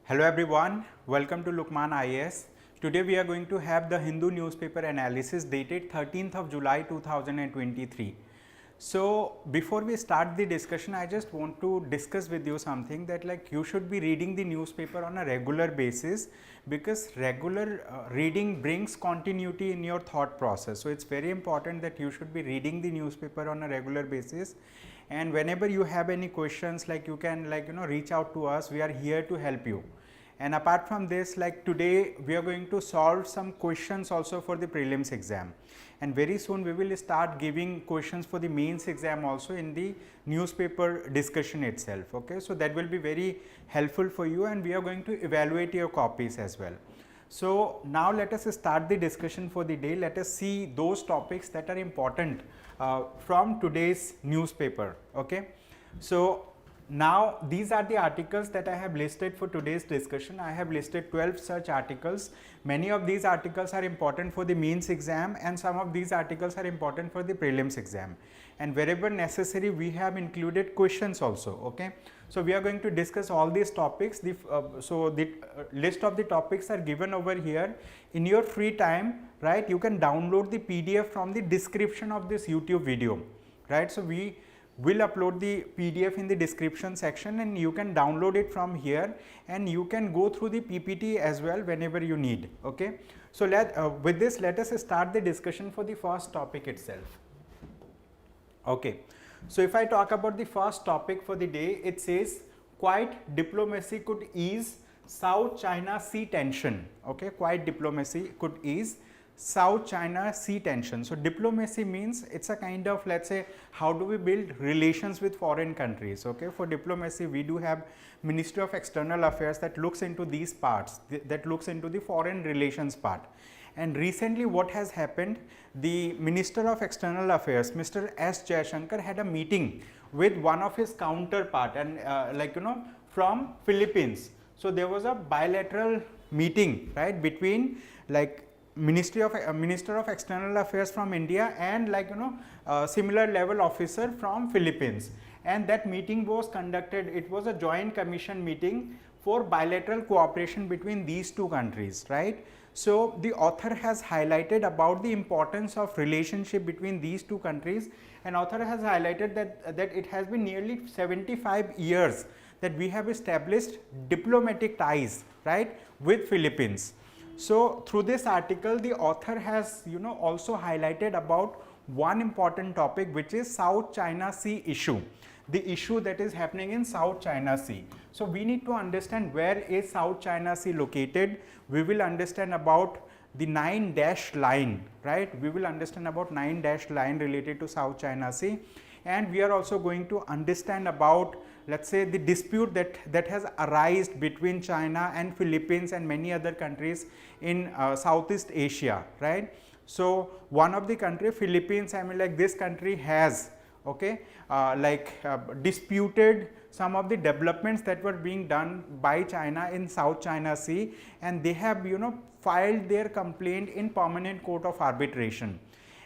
Hello everyone, welcome to Lukmaan IAS. Today we are going to have the Hindu newspaper analysis dated 13th of July 2023. So before we start the discussion, I just want to discuss with you something that you should be reading the newspaper on a regular basis, because regular reading brings continuity in your thought process. So it's very important that you should be reading the newspaper on a regular basis, and whenever you have any questions, you can reach out to us. We are here to help you. And apart from this, today we are going to solve some questions also for the prelims exam, and very soon we will start giving questions for the mains exam also in the newspaper discussion itself. Okay, so that will be very helpful for you, and we are going to evaluate your copies as well. So now let us start the discussion for the day. Let us see those topics that are important from today's newspaper. Okay, so now these are the articles that I have listed for today's discussion. I have listed 12 such articles. Many of these articles are important for the mains exam, and some of these articles are important for the prelims exam, and wherever necessary we have included questions also. Okay, so we are going to discuss all these topics. The list of the topics are given over here. In your free time, right, you can download the PDF from the description of this YouTube video, right. So we will upload the PDF in the description section, and you can download it from here, and you can go through the PPT as well whenever you need. Okay, so with this, let us start the discussion for the first topic itself. Okay, so if I talk about the first topic for the day, it says quiet diplomacy could ease South China Sea tension. Okay, quiet diplomacy could ease South China Sea tension. So diplomacy means it's a kind of, let's say, how do we build relations with foreign countries. Okay, for diplomacy we do have Ministry of External Affairs that looks into these parts, that looks into the foreign relations part. And recently what has happened, the Minister of External Affairs, Mr. S. Jaishankar, had a meeting with one of his counterpart, and from Philippines. So there was a bilateral meeting, right, between Minister of External Affairs from India and similar level officer from Philippines, and that meeting was conducted. It was a joint commission meeting for bilateral cooperation between these two countries, right. So the author has highlighted about the importance of relationship between these two countries, and author has highlighted that it has been nearly 75 years that we have established diplomatic ties, right, with Philippines. So through this article, the author has also highlighted about one important topic, which is South China Sea issue, the issue that is happening in South China Sea. So we need to understand where is South China Sea located. We will understand about the 9-dash line, right. We will understand about 9-dash line related to South China Sea, and we are also going to understand about, let's say, the dispute that has arisen between China and Philippines and many other countries in Southeast Asia, right. So one of the country, Philippines, this country has disputed some of the developments that were being done by China in South China Sea, and they have filed their complaint in Permanent Court of Arbitration.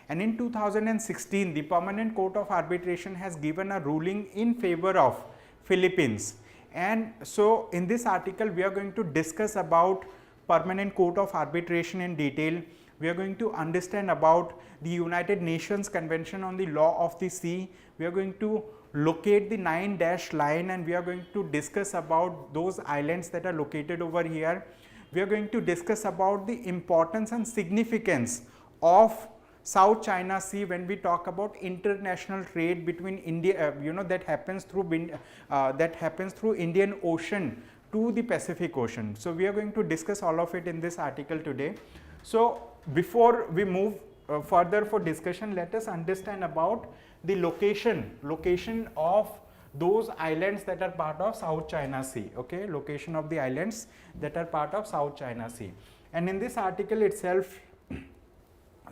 And in 2016, the Permanent Court of Arbitration has given a ruling in favor of Philippines. And so in this article we are going to discuss about Permanent Court of Arbitration in detail. We are going to understand about the United Nations Convention on the Law of the Sea. We are going to locate the 9-dash line, and we are going to discuss about those islands that are located over here. We are going to discuss about the importance and significance of South China Sea when we talk about international trade between India, that happens through Indian Ocean to the Pacific Ocean. So we are going to discuss all of it in this article today. So before we move further for discussion, let us understand about the location of those islands that are part of South China Sea. Okay, location of the islands that are part of South China Sea. And in this article itself,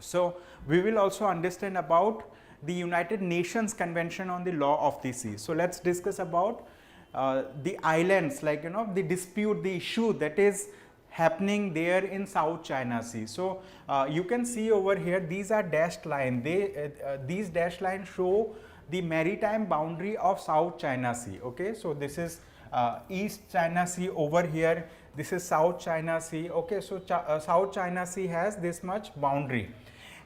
so we will also understand about the United Nations Convention on the Law of the Sea. So let's discuss about the islands, the dispute, the issue that is happening there in South China Sea. So you can see over here, these are dashed line. These dashed lines show the maritime boundary of South China Sea. Okay, so this is East China Sea over here, this is South China Sea. Okay, so South China Sea has this much boundary,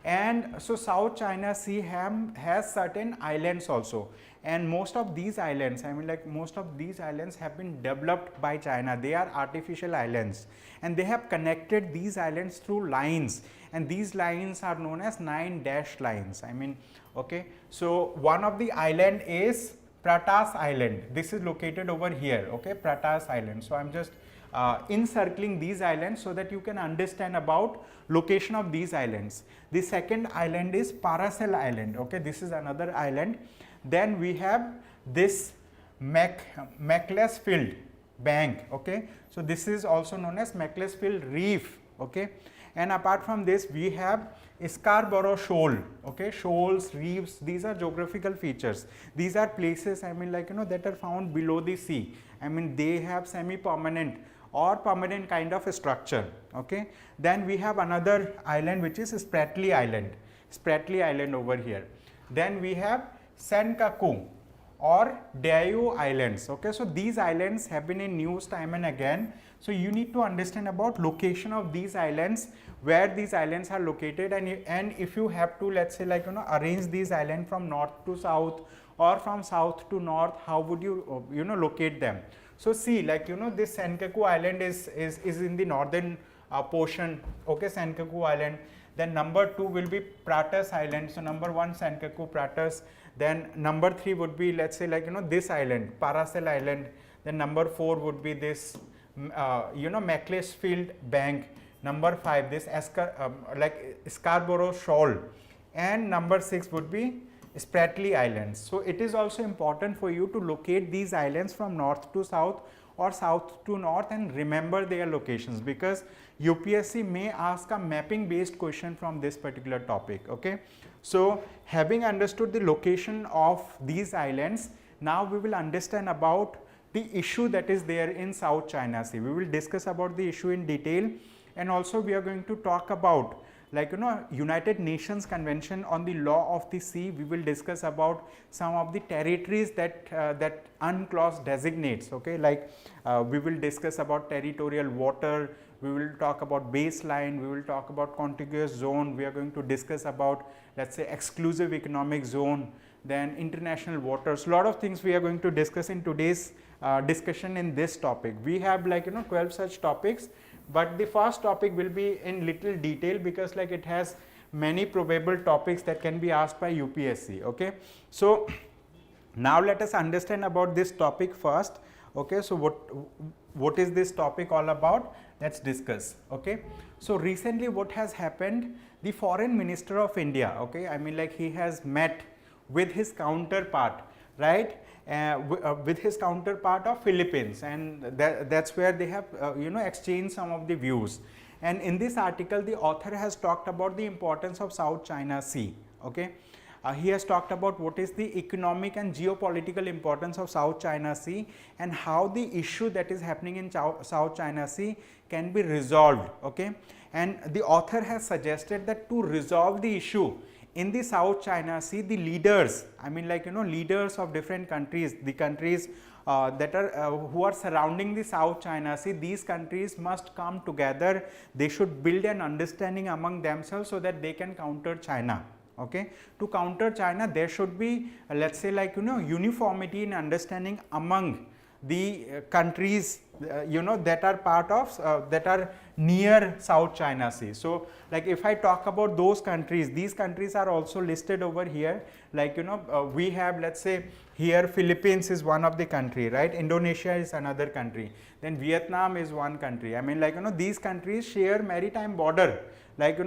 and so South China Sea has certain islands also, and most of these islands, I mean like most of these islands have been developed by China. They are artificial islands, and they have connected these islands through lines, and these lines are known as 9 dash lines. I mean, okay, so one of the island is Pratas Island. This is located over here, okay, Pratas Island. So I'm just encircling these islands so that you can understand about location of these islands. The second island is Paracel Island, okay, this is another island. Then we have this Macclesfield Bank, okay, so this is also known as Macclesfield Reef, okay, and apart from this we have Scarborough Shoal, okay, shoals, reefs, these are geographical features. These are places, I mean like that are found below the sea. I mean they have semi-permanent or permanent kind of a structure, okay. Then we have another island which is Spratly Island over here. Then we have Senkaku or Diaoyu Islands, okay. So these islands have been in news time and again. So you need to understand about location of these islands, where these islands are located, and if you have to, let's say like arrange these islands from north to south or from south to north, how would you locate them? So see, like this Senkaku Island is in the northern portion, okay, Senkaku Island. Then number 2 will be Pratas Island. So number 1 Senkaku, Pratas. Then number 3 would be, let's say like this island, Paracel Island. Then number 4 would be this Macclesfield Bank. Number 5 this Scarborough Shoal, and number 6 would be Spratly Islands. So it is also important for you to locate these islands from north to south or south to north and remember their locations, because UPSC may ask a mapping based question from this particular topic, okay. So having understood the location of these islands, now we will understand about the issue that is there in South China Sea. We will discuss about the issue in detail, and also we are going to talk about like United Nations Convention on the Law of the Sea. We will discuss about some of the territories that that UNCLOS designates, okay, like we will discuss about territorial water, we will talk about baseline, we will talk about contiguous zone, we are going to discuss about, let's say, exclusive economic zone, then international waters. Lot of things we are going to discuss in today's discussion in this topic. We have like 12 such topics, but the first topic will be in little detail because like it has many probable topics that can be asked by UPSC, okay. So now let us understand about this topic first, okay. So what is this topic all about? Let's discuss, okay. So recently what has happened, the Foreign Minister of India, okay, I mean like he has met with his counterpart, right, with his counterpart of Philippines, and that's where they have exchanged some of the views. And in this article the author has talked about the importance of South China Sea, okay. He has talked about what is the economic and geopolitical importance of South China Sea and how the issue that is happening in South China Sea can be resolved, okay. And the author has suggested that to resolve the issue in the South China Sea, the leaders, I mean like leaders of different countries, the countries that are who are surrounding the South China Sea, these countries must come together. They should build an understanding among themselves so that they can counter China, okay. To counter China, there should be let's say like uniformity in understanding among the countries that are part of that are near South China Sea. So like if I talk about those countries, these countries are also listed over here, like we have, let's say here Philippines is one of the country, right, Indonesia is another country, then Vietnam is one country. I mean like these countries share maritime border like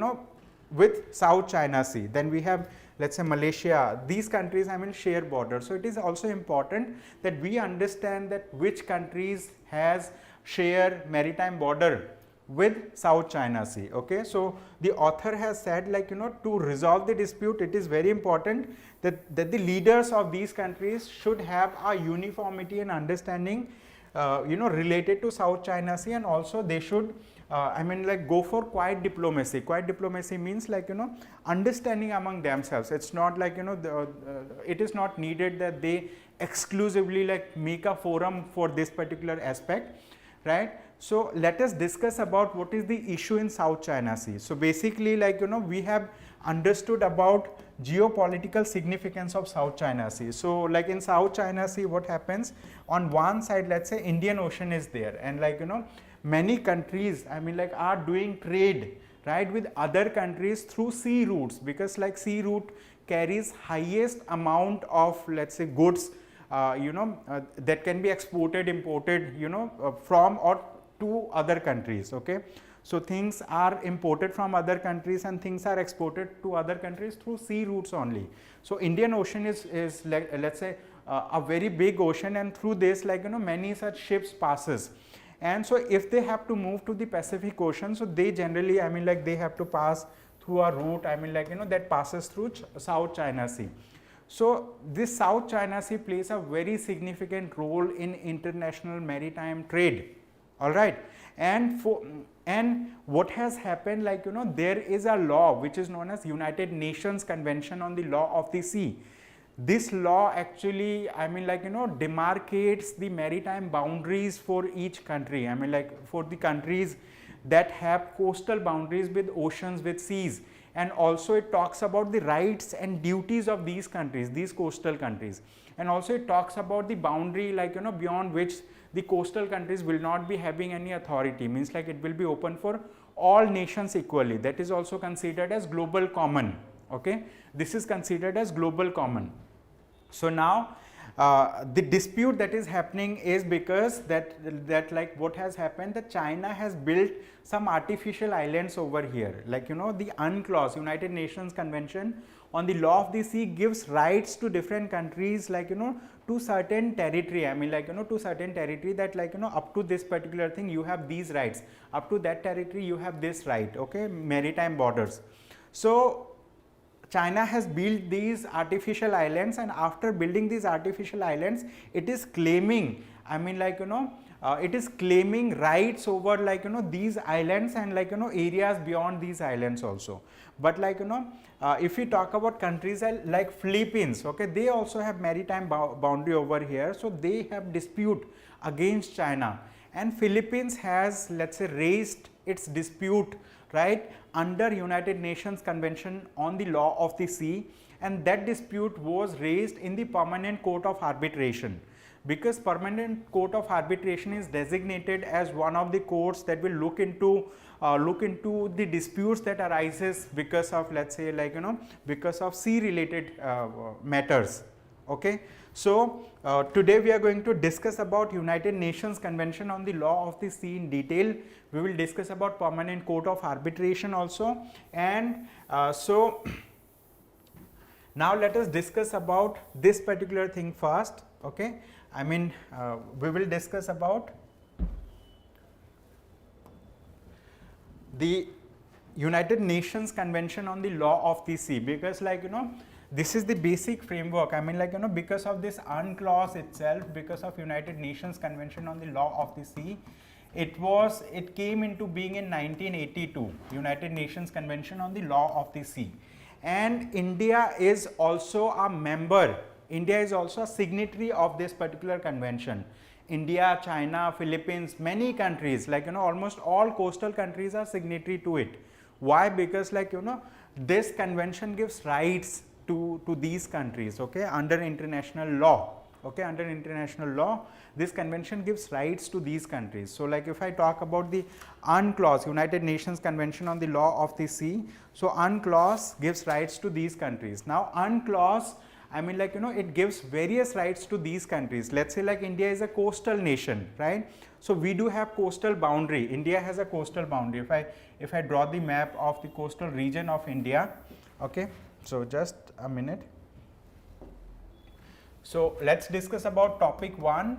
with South China Sea. Then we have, let's say, Malaysia. These countries, I mean, share borders. So it is also important that we understand that which countries has share maritime border with South China Sea, okay. So the author has said like to resolve the dispute, it is very important that the leaders of these countries should have a uniformity and understanding related to South China Sea, and also they should I mean, like, go for quiet diplomacy. Quiet diplomacy means, like, understanding among themselves. It's not like, it is not needed that they exclusively like make a forum for this particular aspect, right? So let us discuss about what is the issue in South China Sea. So basically, like, we have understood about geopolitical significance of South China Sea. So like in South China Sea, what happens on one side, let's say Indian Ocean is there, and like, many countries, I mean, like, are doing trade, right, with other countries through sea routes, because like sea route carries highest amount of, let's say, goods, that can be exported, imported, from or to other countries. Okay, so things are imported from other countries and things are exported to other countries through sea routes only. So Indian Ocean is like, let's say, a very big ocean, and through this, like, many such ships passes. And so if they have to move to the Pacific Ocean, so they generally, I mean, like, they have to pass through a route, I mean, like, that passes through South China Sea. So this South China Sea plays a very significant role in international maritime trade. All right, and what has happened, like, there is a law which is known as United Nations Convention on the Law of the Sea. This law actually, I mean, like, demarcates the maritime boundaries for each country. I mean, like, for the countries that have coastal boundaries with oceans, with seas, and also it talks about the rights and duties of these countries, these coastal countries, and also it talks about the boundary, like, beyond which the coastal countries will not be having any authority, means like it will be open for all nations equally. That is also considered as global common. Okay, this is considered as global common. So now the dispute that is happening is because that like what has happened, that China has built some artificial islands over here, like, the UNCLOS, United Nations Convention on the Law of the Sea, gives rights to different countries, like, to certain territory. I mean, like, to certain territory, that, like, up to this particular thing you have these rights, up to that territory you have this right. Okay, maritime borders. So China has built these artificial islands, and after building these artificial islands, it is claiming, I mean, like, it is claiming rights over, like, these islands and, like, areas beyond these islands also. But, like, if we talk about countries like Philippines, okay, they also have maritime boundary over here, so they have dispute against China, and Philippines has, let's say, raised its dispute, right, under United Nations Convention on the Law of the Sea, and that dispute was raised in the Permanent Court of Arbitration, because Permanent Court of Arbitration is designated as one of the courts that will look into the disputes that arises because of, let's say, like, because of sea related matters. Okay, so today we are going to discuss about United Nations Convention on the Law of the Sea in detail. We will discuss about Permanent Court of Arbitration also, and so now let us discuss about this particular thing first. Okay, I mean, we will discuss about the United Nations Convention on the Law of the Sea, because, like, this is the basic framework. I mean, like, because of this UNCLOS itself, because of United Nations Convention on the Law of the Sea, it came into being in 1982, United Nations Convention on the Law of the Sea, and India is also a member. India is also a signatory of this particular convention. India, China, Philippines, many countries, like, almost all coastal countries are signatory to it. Why? Because, like, this convention gives rights to these countries, okay, under international law. Okay, under international law, this convention gives rights to these countries. So, like, if I talk about the UNCLOS, United Nations Convention on the Law of the Sea, so UNCLOS gives rights to these countries. Now, UNCLOS, I mean, like, it gives various rights to these countries. Let's say, like, India is a coastal nation, right? So we do have coastal boundary. India has a coastal boundary. If I draw the map of the coastal region of India, okay, so just a minute. So let's discuss about topic 1.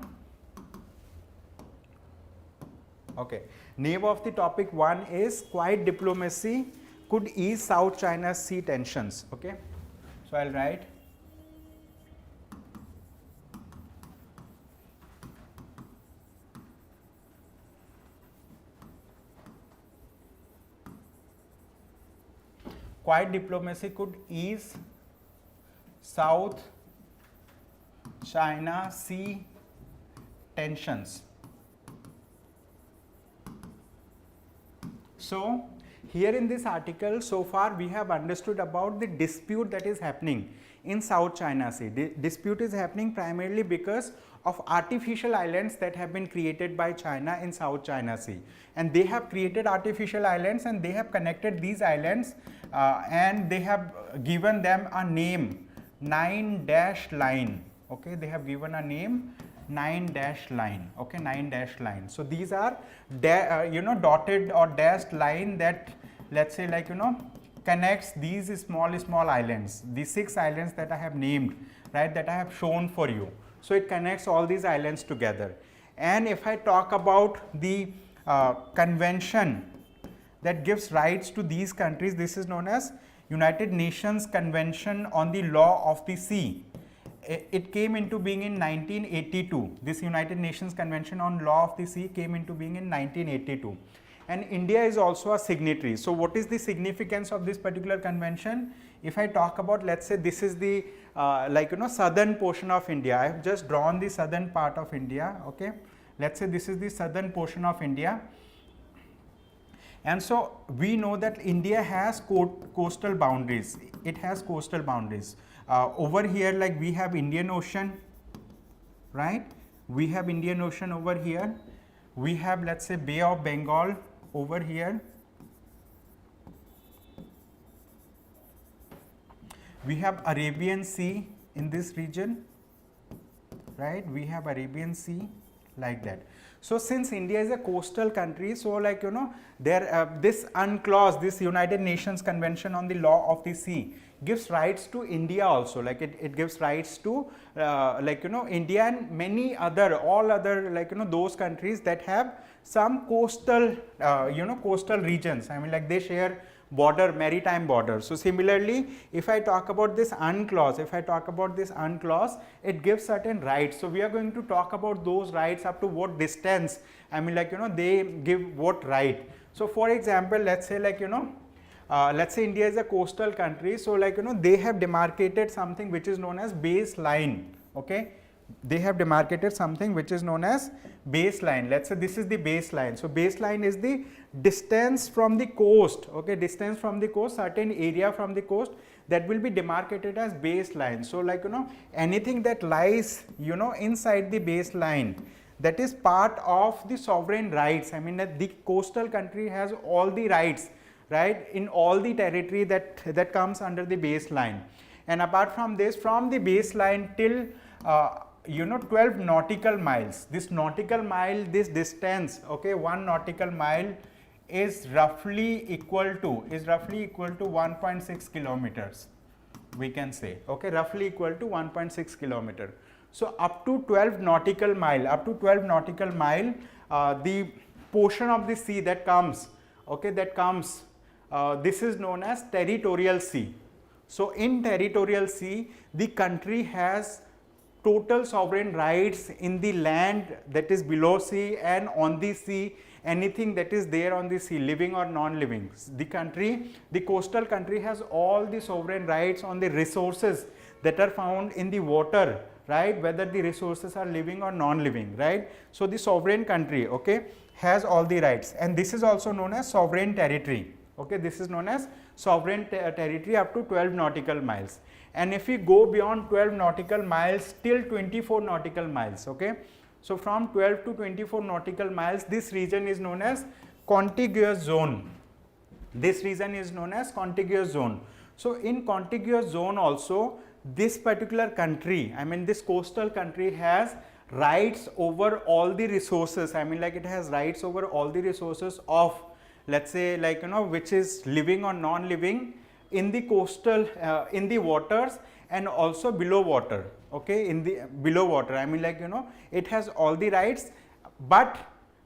Okay, name of the topic 1 is Quiet Diplomacy Could Ease South China Sea Tensions. Okay, so I'll write quiet diplomacy could ease South China Sea tensions. So here in this article, so far we have understood about the dispute that is happening in South China Sea. The dispute is happening primarily because of artificial islands that have been created by China in South China Sea, and they have created artificial islands and they have connected these islands and they have given them a name, 9-line. Okay, they have given a name, 9-line. Okay, 9-line. So these are dotted or dashed line that, let's say, like connects these small islands, these 6 islands that I have named, right, that I have shown for you. So it connects all these islands together. And if I talk about the convention that gives rights to these countries, this is known as United Nations Convention on the Law of the Sea. It came into being in 1982. This United Nations Convention on Law of the Sea came into being in 1982. And India is also a signatory. So what is the significance of this particular convention? If I talk about, let's say this is the southern portion of India. I have just drawn the southern part of India. Okay, let's say this is the southern portion of India. And so we know that India has coastal boundaries. It has coastal boundaries. Over here, like we have Indian Ocean, right? We have Indian Ocean over here. We have, let's say, Bay of Bengal over here. We have Arabian Sea in this region, right? We have Arabian Sea like that. So since India is a coastal country, so like there this UNCLOS, this United Nations Convention on the Law of the Sea, gives rights to India also. Like it gives rights to India and many other, all other those countries that have some coastal coastal regions. I mean, like they share border, maritime border. So similarly, if I talk about this UNCLOS, it gives certain rights. So we are going to talk about those rights up to what distance. I mean, they give what right. So for example, let's say let's say India is a coastal country. So they have demarcated something which is known as baseline. Okay, they have demarcated something which is known as baseline. Let's say this is the baseline. So baseline is the distance from the coast. Okay, distance from the coast, certain area from the coast that will be demarcated as baseline. So anything that lies inside the baseline, that is part of the sovereign rights. I mean, that the coastal country has all the rights, right, in all the territory that comes under the baseline. And apart from this, from the baseline till 12 nautical miles, this nautical mile, this distance, okay, 1 nautical mile is roughly equal to 1.6 kilometers, we can say. Okay, roughly equal to 1.6 kilometer. So up to 12 nautical mile, the portion of the sea that comes, okay, this is known as territorial sea. So in territorial sea, the country has total sovereign rights in the land that is below sea and on the sea, anything that is there on the sea, living or non-living. The coastal country has all the sovereign rights on the resources that are found in the water, right, whether the resources are living or non-living, right. So the sovereign country, okay, has all the rights, and this is also known as sovereign territory. Okay, this is known as sovereign territory up to 12 nautical miles. And if we go beyond 12 nautical miles till 24 nautical miles, okay, so from 12 to 24 nautical miles, this region is known as contiguous zone. This region is known as contiguous zone. So in contiguous zone also, this particular country, I mean this coastal country, has rights over all the resources. I mean, like it has rights over all the resources of, let's say, which is living or non-living in the coastal, in the waters and also below water. Okay, in the below water, I mean, it has all the rights. But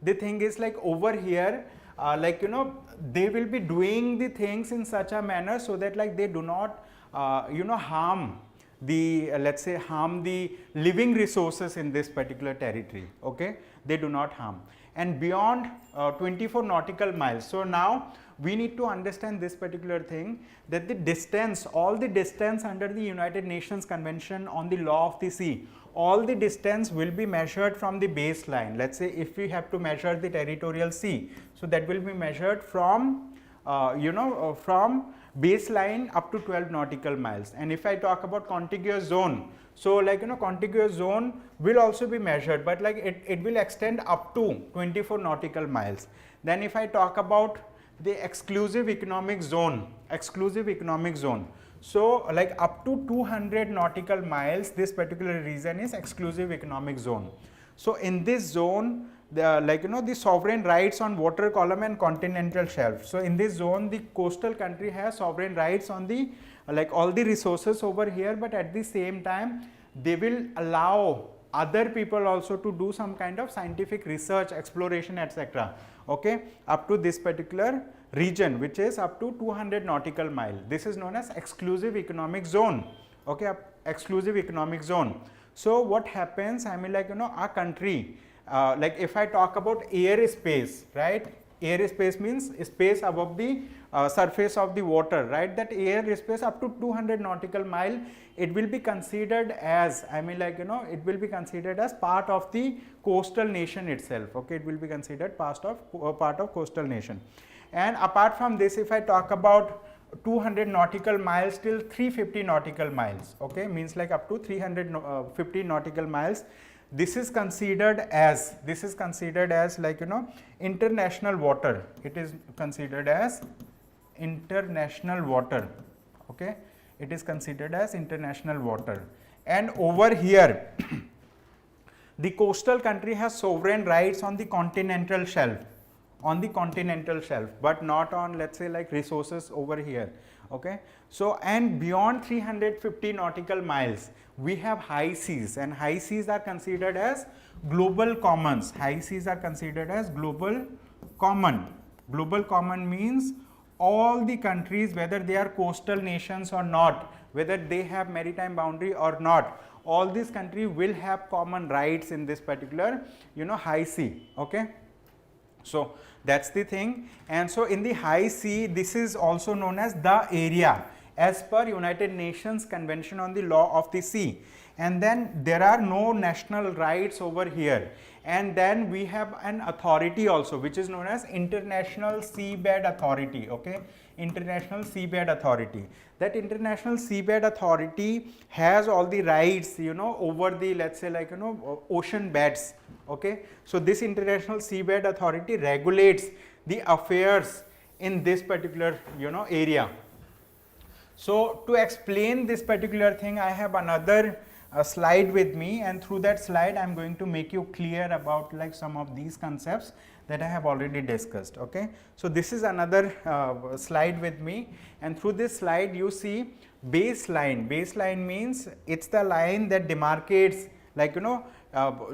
the thing is, over here, they will be doing the things in such a manner so that they do not harm the, let's say, harm the living resources in this particular territory. Okay, they do not harm. And beyond 24 nautical miles, so now we need to understand this particular thing, that the distance, all the distance under the United Nations Convention on the Law of the Sea, all the distance will be measured from the baseline. Let's say if we have to measure the territorial sea, so that will be measured from from baseline up to 12 nautical miles. And if I talk about contiguous zone, so like contiguous zone will also be measured, but like it will extend up to 24 nautical miles. Then if I talk about the exclusive economic zone, so like up to 200 nautical miles, this particular region is exclusive economic zone. So in this zone, the sovereign rights on water column and continental shelf. So in this zone, the coastal country has sovereign rights on the all the resources over here, but at the same time they will allow other people also to do some kind of scientific research, exploration, etc. Okay, up to this particular region, which is up to 200 nautical mile. This is known as exclusive economic zone. Okay, exclusive economic zone. So what happens, I mean our country, if I talk about airspace, right? Airspace means space above the surface of the water, right? That airspace up to 200 nautical mile, it will be considered as, it will be considered as part of the coastal nation itself. Okay, it will be considered part of coastal nation. And apart from this, if I talk about 200 nautical miles till 350 nautical miles, okay, means like up to 350 nautical miles, this is considered as international water. It is considered as international water. Okay, it is considered as international water. And over here the coastal country has sovereign rights on the continental shelf, but not on, let's say, like resources over here. Okay, so and beyond 350 nautical miles we have high seas, and high seas are considered as global commons. High seas are considered as global common. Global common means all the countries, whether they are coastal nations or not, whether they have maritime boundary or not, all these countries will have common rights in this particular high sea. Okay, so that's the thing. And so in the high sea, this is also known as the area as per United Nations Convention on the Law of the Sea. And then there are no national rights over here. And then we have an authority also, which is known as International Seabed Authority. Okay, International Seabed Authority. That International Seabed Authority has all the rights, over the, let's say, ocean beds. Okay, so this International Seabed Authority regulates the affairs in this particular area. So to explain this particular thing, I have another slide with me, and through that slide I am going to make you clear about some of these concepts that I have already discussed. Okay, so this is another slide with me, and through this slide you see baseline. Baseline means it's the line that demarcates,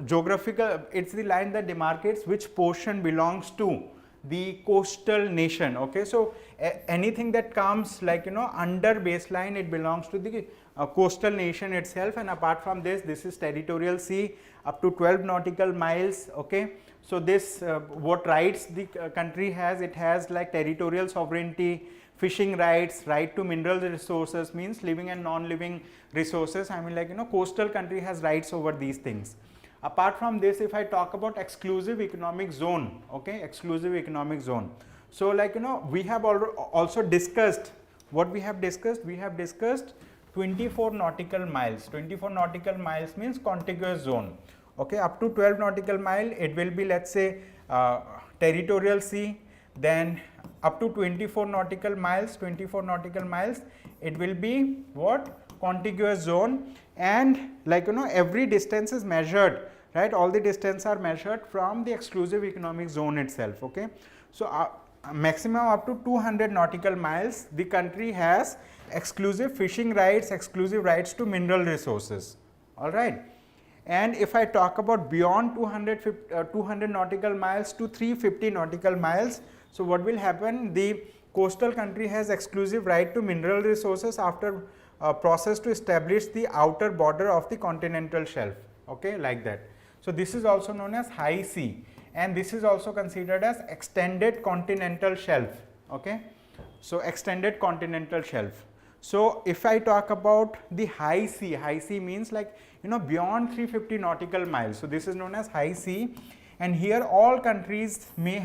geographical, it's the line that demarcates which portion belongs to the coastal nation. Okay, so anything that comes under baseline, it belongs to the coastal nation itself. And apart from this, this is territorial sea up to 12 nautical miles. Okay, so this what rights the country has, it has territorial sovereignty, fishing rights, right to mineral resources, means living and non-living resources. Coastal country has rights over these things. Apart from this, if I talk about exclusive economic zone, okay, exclusive economic zone. So we have also discussed, what we have discussed? We have discussed 24 nautical miles. 24 nautical miles means contiguous zone. Okay, up to 12 nautical mile, it will be, let's say, territorial sea. Then up to 24 nautical miles, it will be what? Contiguous zone. And every distance is measured, right? All the distance are measured from the exclusive economic zone itself. Okay, so maximum up to 200 nautical miles, the country has exclusive fishing rights, exclusive rights to mineral resources. All right. And if I talk about beyond 200 nautical miles to 350 nautical miles, so what will happen? The coastal country has exclusive right to mineral resources after process to establish the outer border of the continental shelf. Okay, like that. So this is also known as high sea, and this is also considered as extended continental shelf. okay. So extended continental shelf. So if I talk about the high sea means like, you know, beyond 350 nautical miles. So this is known as high sea, and here all countries may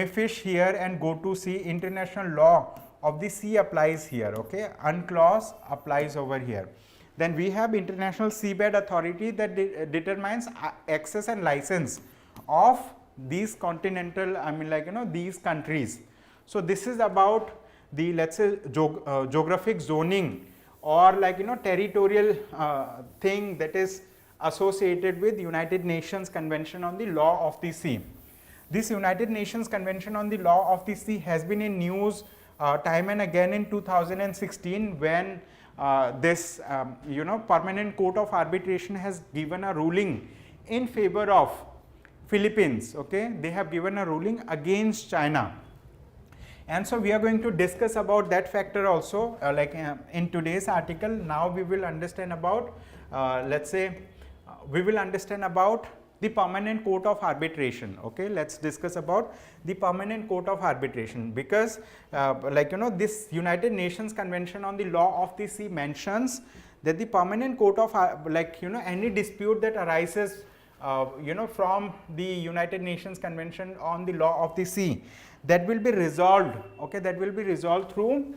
fish here and go to sea. International law of the sea applies here, okay. UNCLOS applies over here. Then we have International Seabed Authority that determines access and license of these continental, I mean, like, you know, these countries. So this is about the, let's say, geographic zoning, or like, you know, territorial thing that is associated with United Nations Convention on the Law of the Sea. This United Nations Convention on the Law of the Sea has been in news time and again in 2016, when this you know, Permanent Court of Arbitration has given a ruling in favor of Philippines, okay. They have given a ruling against China. And so we are going to discuss about that factor also, in today's article. Now we will understand about, let's say, we will understand about the Permanent Court of Arbitration, okay. Let's discuss about the Permanent Court of Arbitration, because like, you know, this United Nations Convention on the Law of the Sea mentions that the Permanent Court of, like, you know, any dispute that arises you know, from the United Nations Convention on the Law of the Sea, that will be resolved, okay, that will be resolved through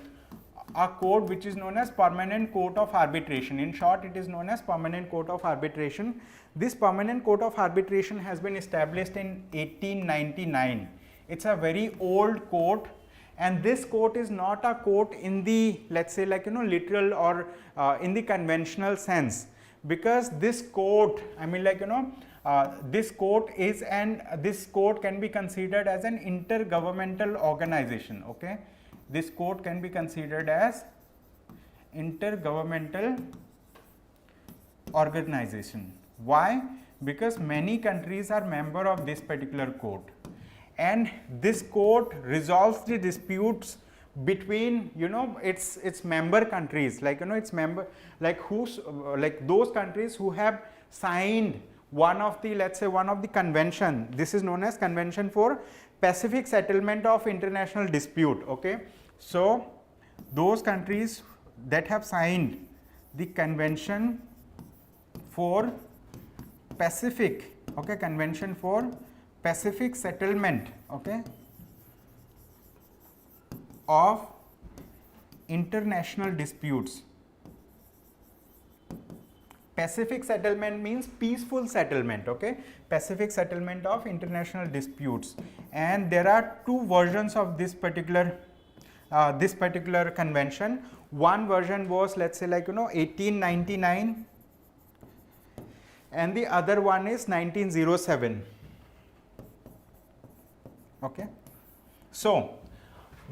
a court which is known as Permanent Court of Arbitration. In short, it is known as Permanent Court of Arbitration. This Permanent Court of Arbitration has been established in 1899. It's a very old court, and this court is not a court in the, let's say, like, you know, literal or in the conventional sense, because this court, I mean, like, you know, this court is, and this court can be considered as an intergovernmental organization, okay. This court can be considered as intergovernmental organization. Why? Because many countries are member of this particular court, and this court resolves the disputes between, you know, its member countries, like, you know, its member, like, who's like those countries who have signed one of the, let's say, one of the convention. This is known as Convention for Pacific Settlement of International Dispute, okay. So those countries that have signed the Convention for Pacific, okay, Convention for Pacific Settlement, okay, of international disputes. Pacific settlement means peaceful settlement, okay, Pacific settlement of international disputes. And there are two versions of this particular convention. One version was, let's say, like, you know, 1899, and the other one is 1907, okay. So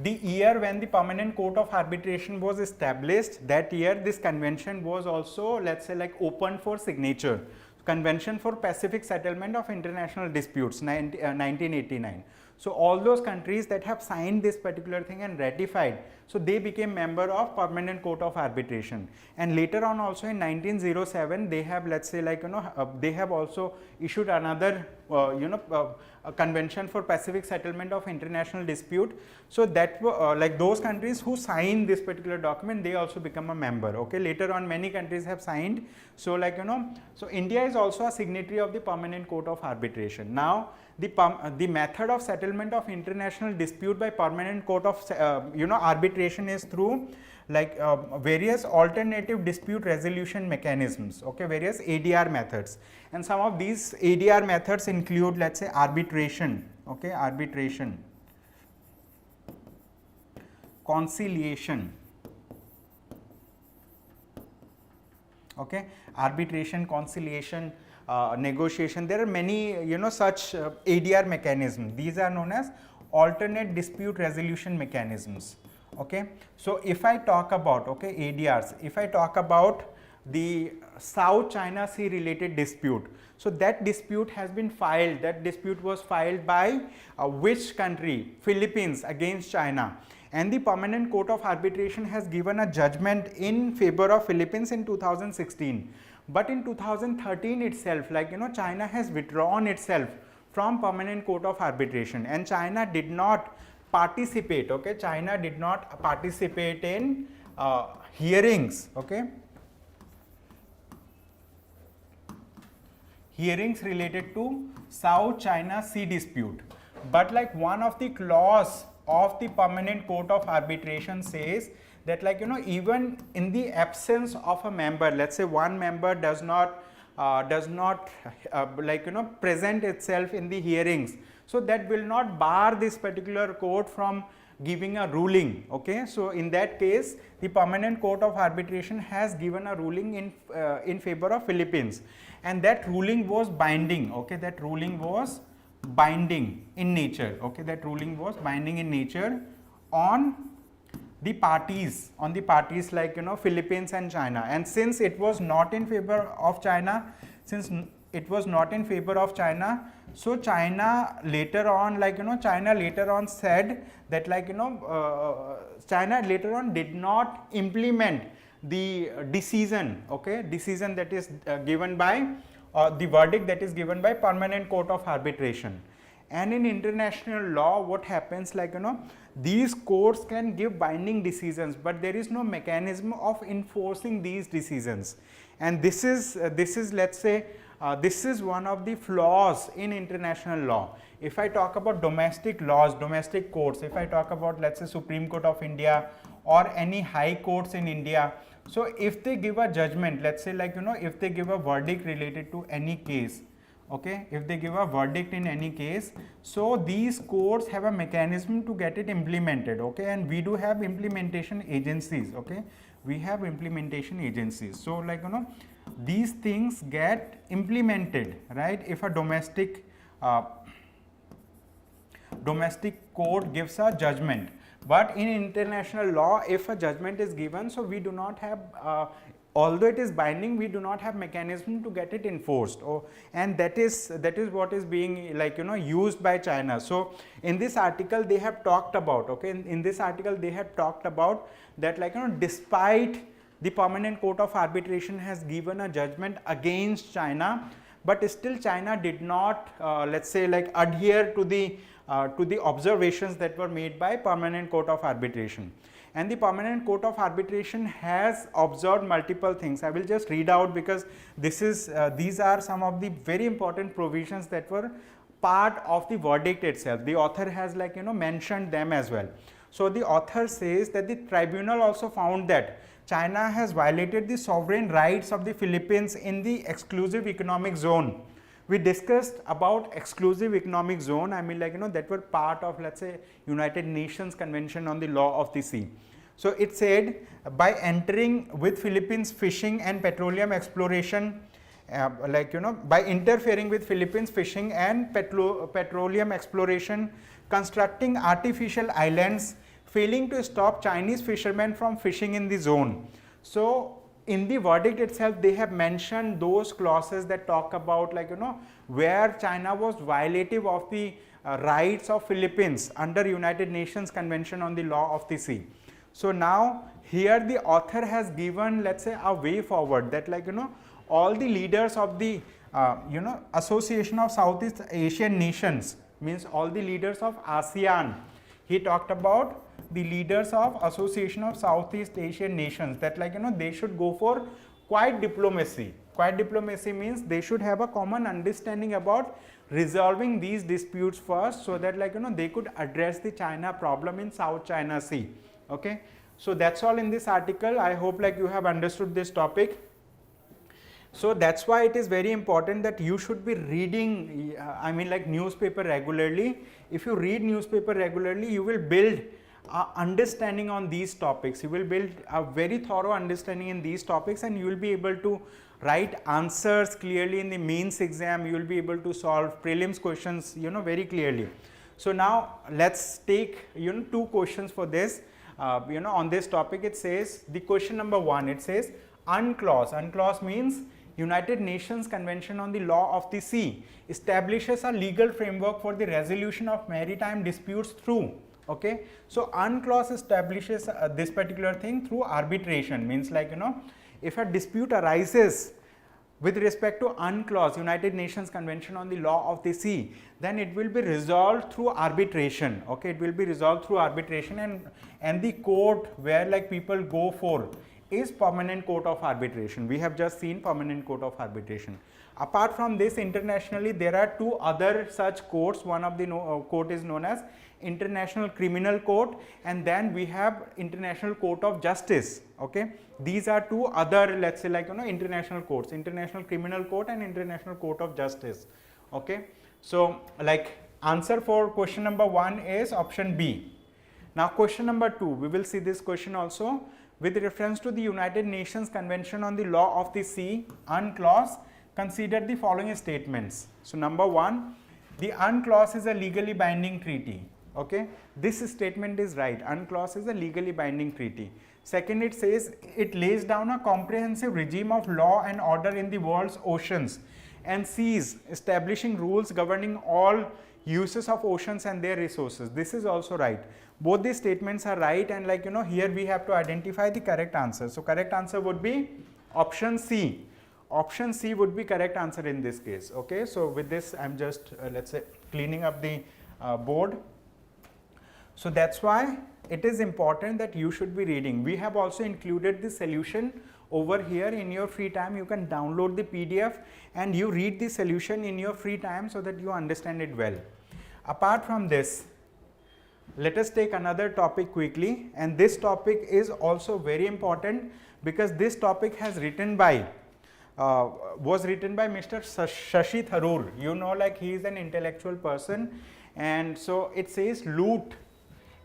the year when the Permanent Court of Arbitration was established, that year this convention was also, let's say, like, open for signature. Convention for Pacific Settlement of International Disputes, 1989. So all those countries that have signed this particular thing and ratified, so they became member of Permanent Court of Arbitration. And later on also in 1907, they have, let's say, like, you know, they have also issued another a Convention for Pacific Settlement of International Dispute. So that like those countries who signed this particular document, they also become a member, okay. Later on many countries have signed. So, like, you know, so India is also a signatory of the Permanent Court of Arbitration. Now the method of settlement of international dispute by Permanent Court of Arbitration is through, like, various alternative dispute resolution mechanisms, okay, various ADR methods. And some of these ADR methods include, let's say, arbitration, okay, arbitration, conciliation, okay, arbitration, conciliation, negotiation. There are many, you know, such ADR mechanisms. These are known as alternate dispute resolution mechanisms, okay. So if I talk about, okay, ADRs, if I talk about the South China Sea related dispute, so that dispute has been filed, that dispute was filed by which country? Philippines against China. And the Permanent Court of Arbitration has given a judgment in favor of Philippines in 2016. But in 2013 itself, like, you know, China has withdrawn itself from Permanent Court of Arbitration, and China did not participate, okay, China did not participate in hearings, okay, hearings related to South China Sea dispute. But like one of the clause of the permanent court of arbitration says that, like, you know, even in the absence of a member, let's say one member does not like, you know, present itself in the hearings, so that will not bar this particular court from giving a ruling, okay. So in that case, the permanent court of arbitration has given a ruling in favor of Philippines, and that ruling was binding, okay, that ruling was binding in nature, okay, that ruling was binding in nature on the parties, like, you know, Philippines and China. And since it was not in favor of China, so China later on, like, you know, China later on said that, like, you know, China later on did not implement the decision, okay, decision that is given by the verdict that is given by permanent court of arbitration. And in international law, what happens, like, you know, these courts can give binding decisions, but there is no mechanism of enforcing these decisions. And this is let's say, this is one of the flaws in international law. If I talk about domestic laws, domestic courts, if I talk about, let's say, Supreme Court of India or any high courts in India, so if they give a judgment, let's say, like, you know, if they give a verdict related to any case, okay, if they give a verdict in any case, so these courts have a mechanism to get it implemented, okay, and we do have implementation agencies, okay, we have implementation agencies. So, like, you know, these things get implemented, right, if a domestic court gives a judgment. But in international law, if a judgment is given, so we do not have although it is binding, we do not have mechanism to get it enforced, and that is what is being, like, you know, used by China. So in this article they have talked about, okay, in this article they have talked about that, like, you know, despite the permanent court of arbitration has given a judgment against China, but still China did not let's say, like, adhere to the observations that were made by permanent court of arbitration. And the permanent court of arbitration has observed multiple things. I will just read out, because this is these are some of the very important provisions that were part of the verdict itself. The author has, like, you know, mentioned them as well. So the author says that the tribunal also found that China has violated the sovereign rights of the Philippines in the exclusive economic zone. We discussed about exclusive economic zone, I mean, like, you know, that were part of, let's say, United Nations Convention on the Law of the Sea. So it said, by entering with Philippines fishing and petroleum exploration, like, you know, by interfering with Philippines fishing and petroleum exploration, constructing artificial islands, failing to stop Chinese fishermen from fishing in the zone. So in the verdict itself, they have mentioned those clauses that talk about, like, you know, where China was violative of the rights of Philippines under United Nations Convention on the Law of the Sea. So now here the author has given, let's say, a way forward that, like, you know, all the leaders of the you know, Association of Southeast Asian Nations, means all the leaders of ASEAN. He talked about the leaders of Association of Southeast Asian Nations, that, like, you know, they should go for quiet diplomacy. Quiet diplomacy means they should have a common understanding about resolving these disputes first, so that, like, you know, they could address the China problem in South China Sea. Okay, so that's all in this article. I hope, like, you have understood this topic. So that's why it is very important that you should be reading, I mean, like, newspaper regularly. If you read newspaper regularly, you will build understanding on these topics. You will build a very thorough understanding in these topics, and you will be able to write answers clearly in the mains exam. You will be able to solve prelims questions, you know, very clearly. So now let's take, you know, two questions for this. You know, on this topic, it says, the question number 1, it says, UNCLOS. UNCLOS means United Nations Convention on the Law of the Sea establishes a legal framework for the resolution of maritime disputes through. Okay, so UNCLOS establishes this particular thing through arbitration. Means, like, you know, if a dispute arises with respect to UNCLOS, United Nations Convention on the Law of the Sea, then it will be resolved through arbitration. Okay, it will be resolved through arbitration, and the court where like people go for is Permanent Court of Arbitration. We have just seen Permanent Court of Arbitration. Apart from this, internationally there are two other such courts. One of the court is known as International Criminal Court, and then we have International Court of Justice. Okay, these are two other, let's say, like international courts, International Criminal Court and International Court of Justice. Okay, so like answer for question number 1 is option B. Now question number 2, we will see this question also. With reference to the United Nations Convention on the Law of the Sea, UNCLOS, consider the following statements. So number 1, the UNCLOS is a legally binding treaty. Okay, this statement is right. UNCLOS is a legally binding treaty. Second, it says it lays down a comprehensive regime of law and order in the world's oceans and seas, establishing rules governing all uses of oceans and their resources. This is also right. Both these statements are right, and like here we have to identify the correct answer. So correct answer would be option C. Option C would be correct answer in this case. Okay, so with this I'm just let's say cleaning up the board. So that's why it is important that you should be reading. We have also included the solution over here in your free time. You can download the PDF and you read the solution in your free time so that you understand it well. Apart from this, let us take another topic quickly, and this topic is also very important because this topic has was written by Mr. Shashi Tharoor. You know, like he is an intellectual person, and so it says loot,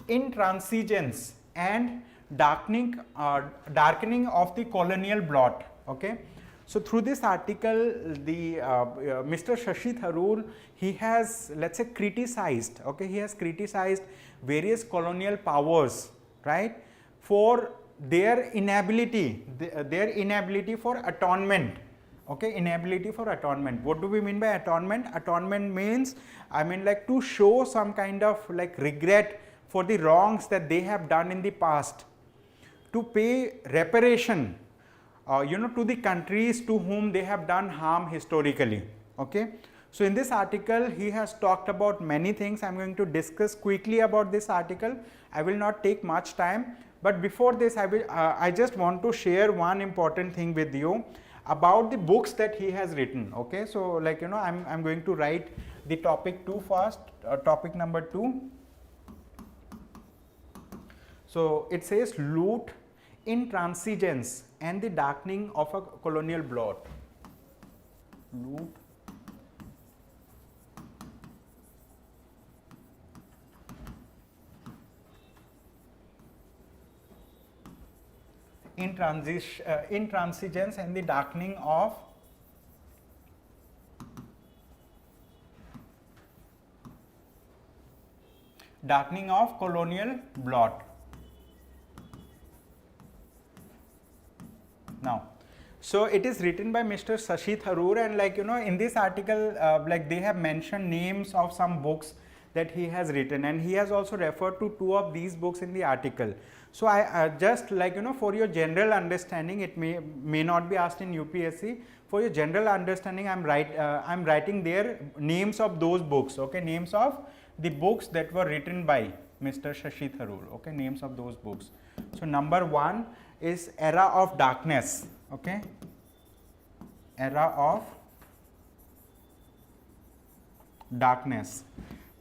intransigence and darkening of the colonial blot. Okay, so through this article, the Mr. Shashi Tharoor, he has, let's say, criticized. Okay, he has criticized various colonial powers, right, for their inability for atonement. Okay, inability for atonement. What do we mean by atonement? Atonement means, I mean, like to show some kind of like regret for the wrongs that they have done in the past, to pay reparation to the countries to whom they have done harm historically. Okay, so in this article he has talked about many things. I am going to discuss quickly about this article. I will not take much time, but before this I just want to share one important thing with you about the books that he has written. Okay, so like I'm going to write the topic 2 first, topic number 2. So it says loot, intransigence and the darkening of a colonial blot. Loot, intransigence and the darkening of colonial blot. Now, so it is written by Mr. Shashi Tharoor, and like in this article like they have mentioned names of some books that he has written, and he has also referred to 2 of these books in the article. So I just like for your general understanding, it may not be asked in UPSC. For your general understanding, I'm writing there names of those books. Okay, names of the books that were written by Mr. Shashi Tharoor. Okay, names of those books. So number 1 is Era of Darkness. Okay, Era of Darkness.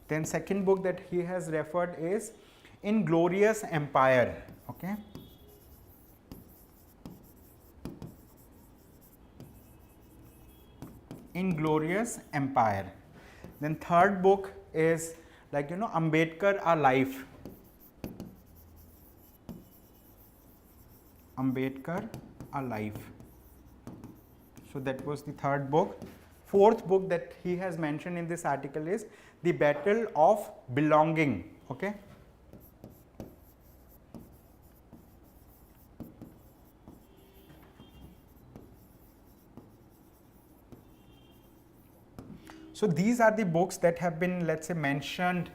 Then second book that he has referred is Inglorious Empire. Okay, Inglorious Empire. Then third book is like Ambedkar A Life. Ambedkar A Life. So that was the third book. Fourth book that he has mentioned in this article is The Battle of Belonging. Okay, so these are the books that have been, let's say, mentioned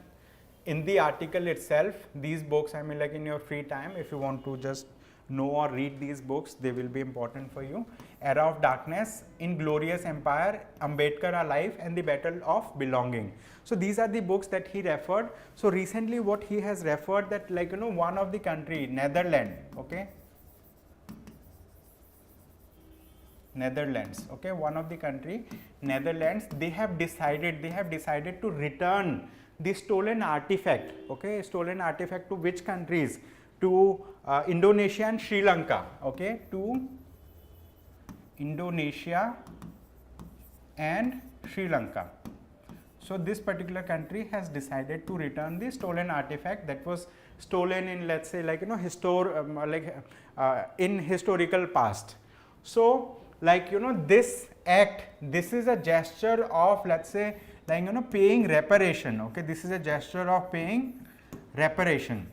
in the article itself. These books, I mean, like in your free time, if you want to just know or read these books, they will be important for you. Era of Darkness, Inglorious Empire, Ambedkar Alive, and The Battle of Belonging. So these are the books that he referred. So recently what he has referred, that like one of the country, Netherlands, okay, Netherlands, okay, one of the country, Netherlands, they have decided to return the stolen artifact, okay, stolen artifact to which countries? To Indonesia and Sri Lanka, okay, to Indonesia and Sri Lanka. So this particular country has decided to return the stolen artifact that was stolen in, let's say, like in historical past. So like this act, this is a gesture of, let's say, like paying reparation, okay, this is a gesture of paying reparation.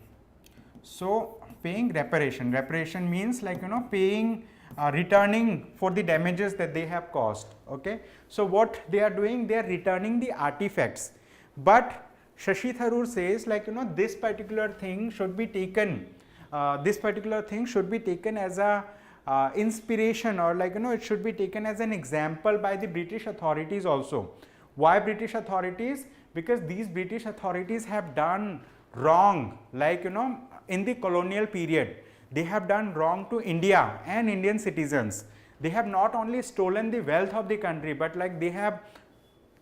So paying reparation, reparation means like paying, returning for the damages that they have caused, okay. So what they are doing, they are returning the artifacts, but Shashi Tharoor says like this particular thing should be taken, as a inspiration, or like it should be taken as an example by the British authorities also. Why British authorities? Because these British authorities have done wrong, like in the colonial period, they have done wrong to India and Indian citizens. They have not only stolen the wealth of the country, but like they have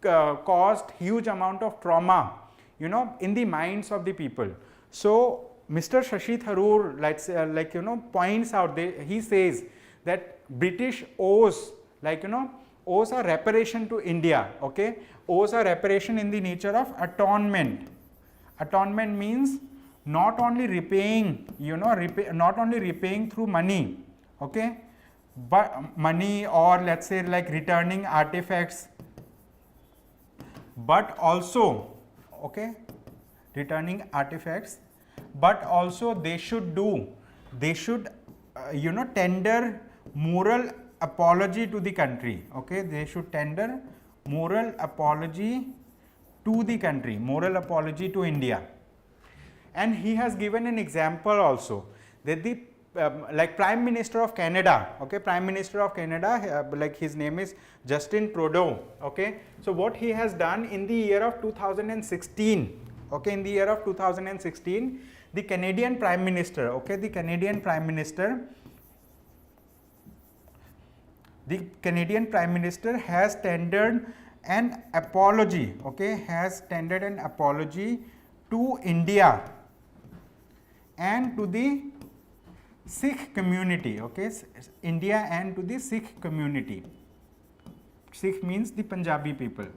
caused huge amount of trauma, in the minds of the people. So Mr. Shashi Tharoor, points out, he says that British owes, owes a reparation to India, okay, owes a reparation in the nature of atonement. Atonement means not only repaying, not only repaying through money, okay, but money, or let's say like returning artifacts, but also, okay, returning artifacts, but also they should tender moral apology to the country, okay, they should tender moral apology to the country, moral apology to India. And he has given an example also, that the like Prime Minister of Canada, okay, Prime Minister of Canada, like his name is Justin Trudeau, okay. So what he has done in the year of 2016, okay, in the year of 2016, the Canadian Prime Minister, okay, the Canadian Prime Minister has tendered an apology, okay, has tendered an apology to India and to the Sikh community, okay, India and to the Sikh community. Sikh means the Punjabi people.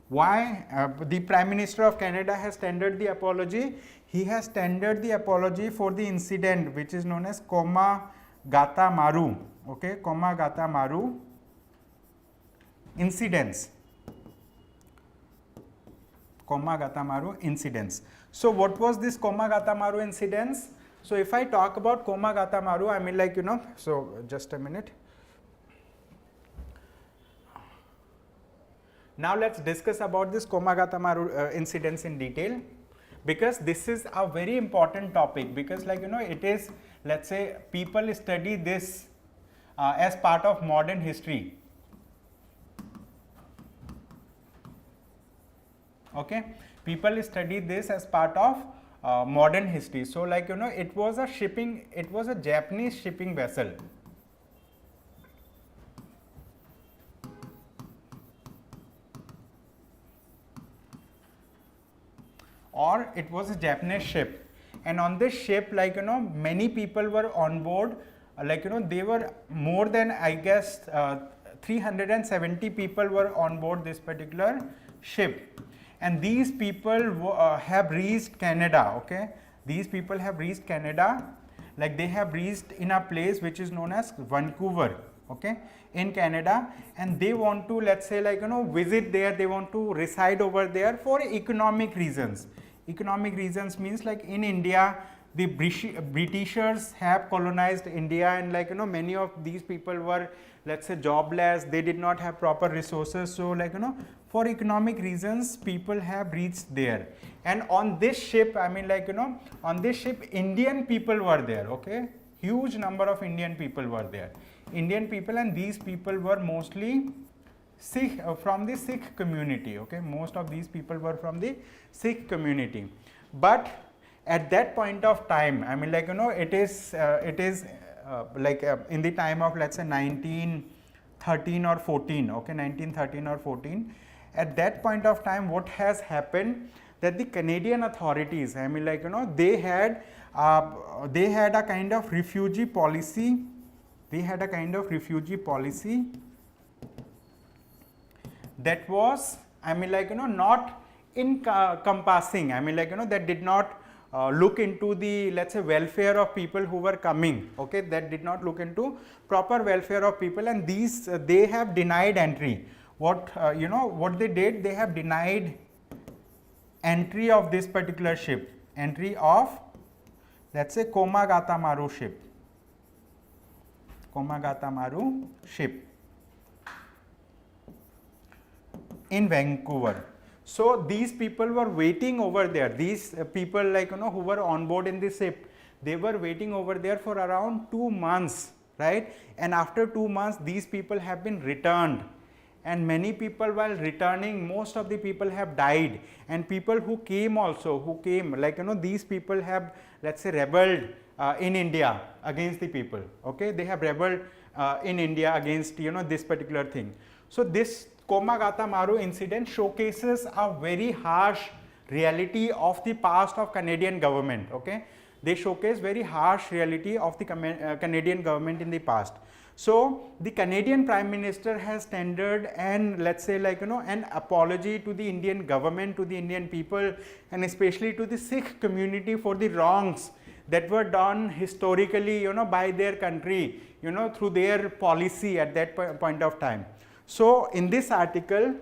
Why the Prime Minister of Canada has tendered the apology? He has tendered the apology for the incident which is known as Komagathama, okay, Komagathama incidents. Komagathama incidents. So what was this Komagathama incidents? So if I talk about Komagathama, I mean like so just a minute. Now let's discuss about this Komagathama incidents in detail, because this is a very important topic, because like it is, let's say, people study this as part of modern history, okay, people study this as part of modern history. So like it was a Japanese shipping vessel, or it was a Japanese ship, and on this ship, like many people were on board, like they were more than, I guess, 370 people were on board this particular ship, and these people have reached Canada, okay, these people have reached Canada, like they have reached in a place which is known as Vancouver, okay, in Canada, and they want to, let's say, like visit there, they want to reside over there for economic reasons. Economic reasons means like in India, the Britishers have colonized India, and like many of these people were, let's say, jobless, they did not have proper resources, so like for economic reasons people have reached there. And on this ship, I mean like on this ship, Indian people were there, okay, huge number of Indian people were there. Indian people, and these people were mostly Sikh, from the Sikh community. Okay, most of these people were from the Sikh community. But at that point of time, I mean, like, you know, it is in the time of, let's say, 1913 or 14. Okay, 1913 or 14. At that point of time, what has happened, that the Canadian authorities, I mean, like, you know, they had a kind of refugee policy. They had a kind of refugee policy that was, I mean, like, you know, not encompassing. I mean, like, you know, that did not look into the, let's say, welfare of people who were coming. Okay, that did not look into proper welfare of people, and these they have denied entry. What you know, what they did, they have denied entry of this particular ship, entry of, let's say, Komagathama ship. Komagathama ship in Vancouver. So these people were waiting over there. These people, like, you know, who were on board in the ship, they were waiting over there for around 2 months, right? And after 2 months, these people have been returned. And many people, while returning, most of the people have died. And people who came also, like, you know, these people have, let's say, rebelled in India against the people. Okay, they have rebelled in India against, you know, this particular thing. So this Komagathama incident showcases a very harsh reality of the past of Canadian government. Okay, they showcase very harsh reality of the Canadian government in the past. So the Canadian Prime Minister has tendered an, let's say, like, you know, an apology to the Indian government, to the Indian people, and especially to the Sikh community for the wrongs that were done historically, you know, by their country, you know, through their policy at that point of time. So in this article,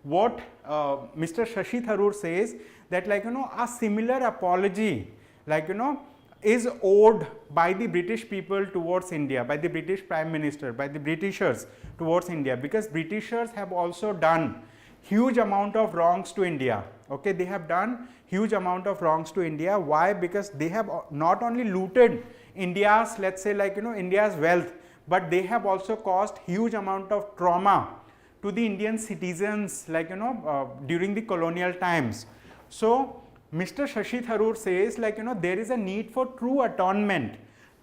what Mr. Shashi Tharoor says, that, like, you know, a similar apology, like, you know, is owed by the British people towards India, by the British Prime Minister, by the Britishers towards India, because Britishers have also done huge amount of wrongs to India. Okay, they have done huge amount of wrongs to India. Why? Because they have not only looted India's, let's say, like, you know, India's wealth, but they have also caused huge amount of trauma to the Indian citizens, like, you know, during the colonial times. So Mr. Shashi Tharoor says, like, you know, there is a need for true atonement.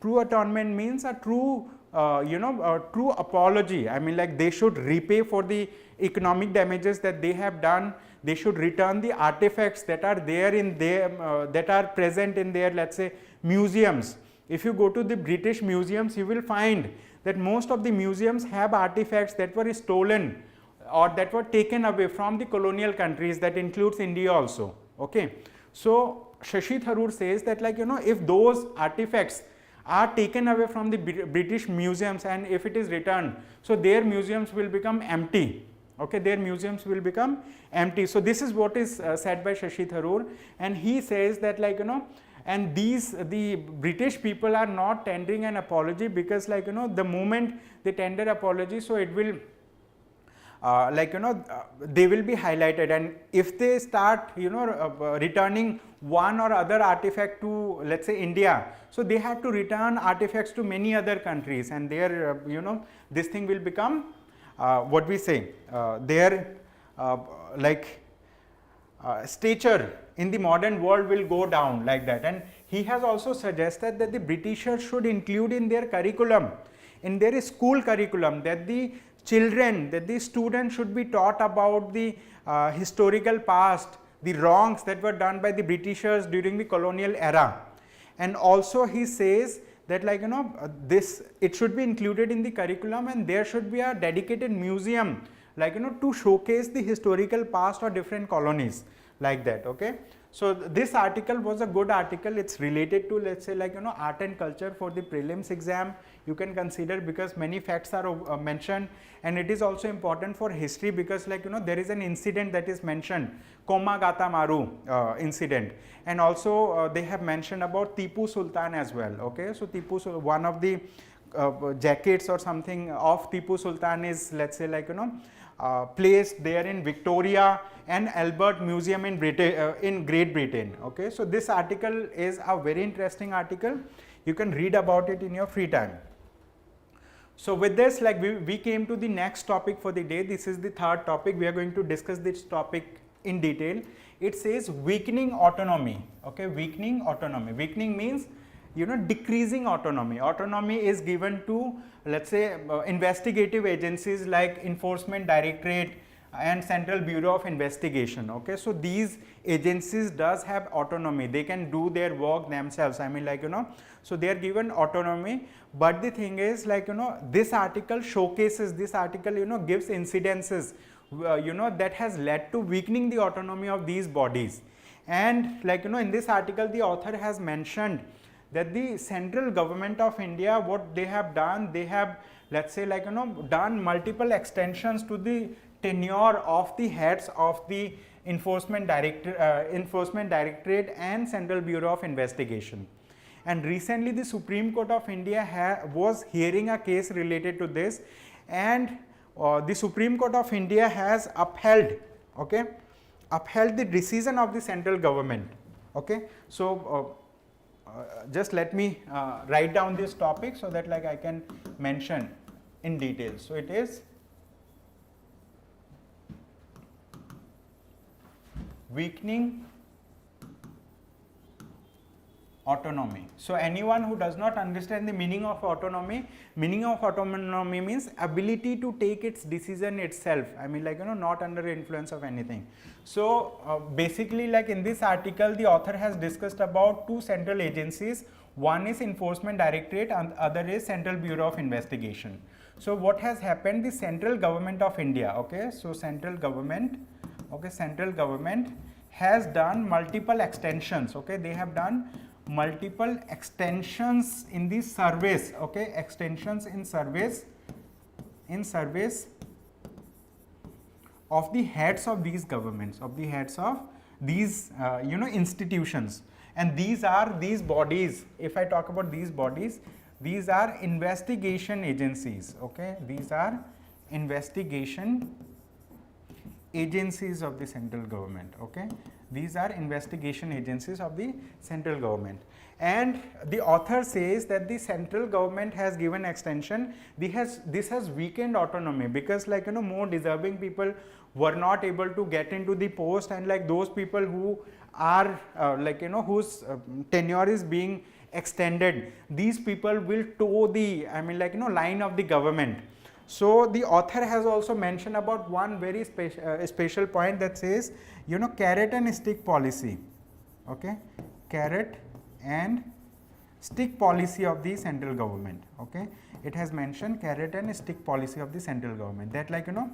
True atonement means a true, true apology. I mean, like, they should repay for the economic damages that they have done. They should return the artifacts that are there in their, that are present in their, let's say, museums. If you go to the British museums, you will find that most of the museums have artifacts that were stolen or that were taken away from the colonial countries. That includes India also. Okay. So Shashi Tharoor says that, like, you know, if those artifacts are taken away from the British museums and if it is returned, so their museums will become empty. Okay, their museums will become empty. So this is what is said by Shashi Tharoor, and he says that, like, you know, and the British people are not tendering an apology, because, like, you know, the moment they tender apology, so it will they will be highlighted, and if they start, you know, returning one or other artifact to, let's say, India, so they have to return artifacts to many other countries, and their this thing will become what we say, their stature in the modern world will go down like that. And he has also suggested that the Britishers should include in their curriculum, in their school curriculum, that the children, that the students should be taught about the historical past, the wrongs that were done by the Britishers during the colonial era. And also he says that, like, you know, this, it should be included in the curriculum, and there should be a dedicated museum, like, you know, to showcase the historical past of different colonies, like that. Okay. So this article was a good article. It's related to, let's say, like, you know, art and culture for the prelims exam. You can consider, because many facts are mentioned, and it is also important for history, because, like, you know, there is an incident that is mentioned, Komagathama incident, and also they have mentioned about Tipu Sultan as well. Okay, so Tipu, one of the jackets or something of Tipu Sultan is, let's say, like, you know, placed there in Victoria and Albert Museum in Great Britain. Okay, so this article is a very interesting article. you can read about it in your free time. So with this, like we came to the next topic for the day. This is the third topic. We are going to discuss this topic in detail. It says weakening autonomy. Okay, weakening autonomy. Weakening means, you know, decreasing autonomy. Autonomy is given to, let's say, investigative agencies like Enforcement Directorate and Central Bureau of Investigation. Okay, so these agencies does have autonomy. They can do their work themselves. I mean, like, you know, so they are given autonomy. But the thing is, like, you know, this article showcases, this article, you know, gives incidences, you know, that has led to weakening the autonomy of these bodies. And, like, you know, in this article, the author has mentioned that the central government of India, what they have done, they have, let's say, like, you know, done multiple extensions to the tenure of the heads of the Enforcement Directorate and Central Bureau of Investigation. And recently the Supreme Court of India was hearing a case related to this, and the Supreme Court of India has upheld, okay, upheld the decision of the central government. Okay, so just let me write down this topic so that, like, I can mention in detail. So it is weakening autonomy. So anyone who does not understand the meaning of autonomy means ability to take its decision itself. I mean, like, you know, not under influence of anything. So basically, like, in this article, the author has discussed about two central agencies. One is Enforcement Directorate and other is Central Bureau of Investigation. So what has happened, the central government of India, okay, so central government, okay, central government has done multiple extensions. Okay, they have done multiple extensions in the service, okay, extensions in service of the heads of these governments, of the heads of these you know, institutions. And these are these bodies. If I talk about these bodies, these are investigation agencies. Okay, these are investigation agencies of the central government. Okay, these are investigation agencies of the central government. And the author says that the central government has given extension. This has weakened autonomy, because, like, you know, more deserving people were not able to get into the post, and, like, those people who are like, you know, whose tenure is being extended, these people will toe the, I mean, like, you know, line of the government. So the author has also mentioned about one very special point that says, you know, carrot and stick policy. Okay, carrot and stick policy of the central government. Okay, it has mentioned carrot and stick policy of the central government, that, like, you know,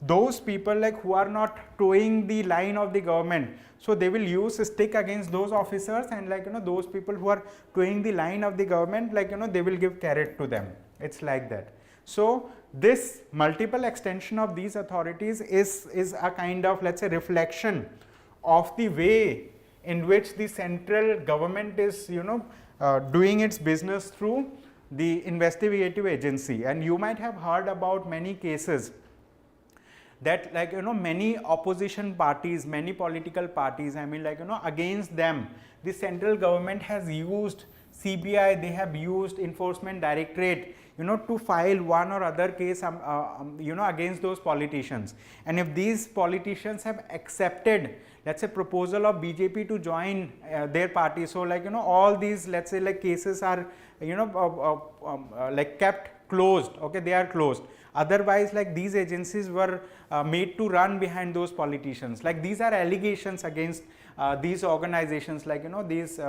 those people, like, who are not toeing the line of the government, so they will use a stick against those officers, and, like, you know, those people who are toeing the line of the government, like, you know, they will give carrot to them. It's like that. So this multiple extension of these authorities is a kind of, let's say, reflection of the way in which the central government is, you know, doing its business through the investigative agency. And you might have heard about many cases that, like, you know, many opposition parties, many political parties, I mean, like, you know, against them, the central government has used CBI, they have used Enforcement Directorate, you know, to file one or other case, you know, against those politicians. And if these politicians have accepted, let's say, proposal of BJP to join their party, so, like, you know, all these, let's say, like, cases are, you know, like, kept closed. Okay, they are closed. Otherwise, like, these agencies were made to run behind those politicians. Like, these are allegations against these organizations, like, you know, these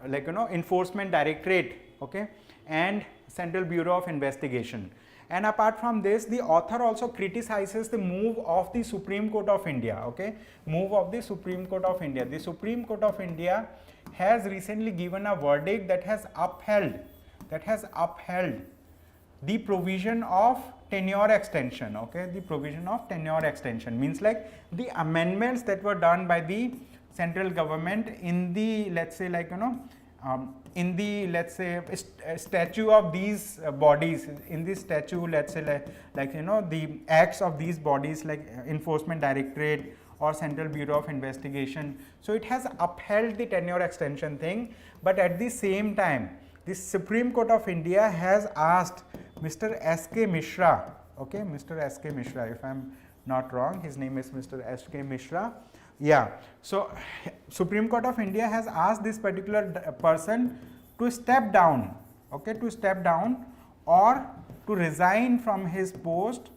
like, you know, Enforcement Directorate, okay, and Central Bureau of Investigation. And apart from this, the author also criticizes the move of the Supreme Court of India. Okay, move of the Supreme Court of India. The Supreme Court of India has recently given a verdict that has upheld the provision of tenure extension. Okay, the provision of tenure extension means, like, the amendments that were done by the central government in the, let's say, like, you know, in the, let's say, statute of these bodies, in this statute, let's say, like, you know, the acts of these bodies, like Enforcement Directorate or Central Bureau of Investigation. So it has upheld the tenure extension thing, but at the same time, the Supreme Court of India has asked Mr. S.K. Mishra, okay, Mr. S.K. Mishra, if I'm not wrong, his name is Mr. S.K. Mishra. Yeah, so Supreme Court of India has asked this particular person to step down, okay, to step down or to resign from his post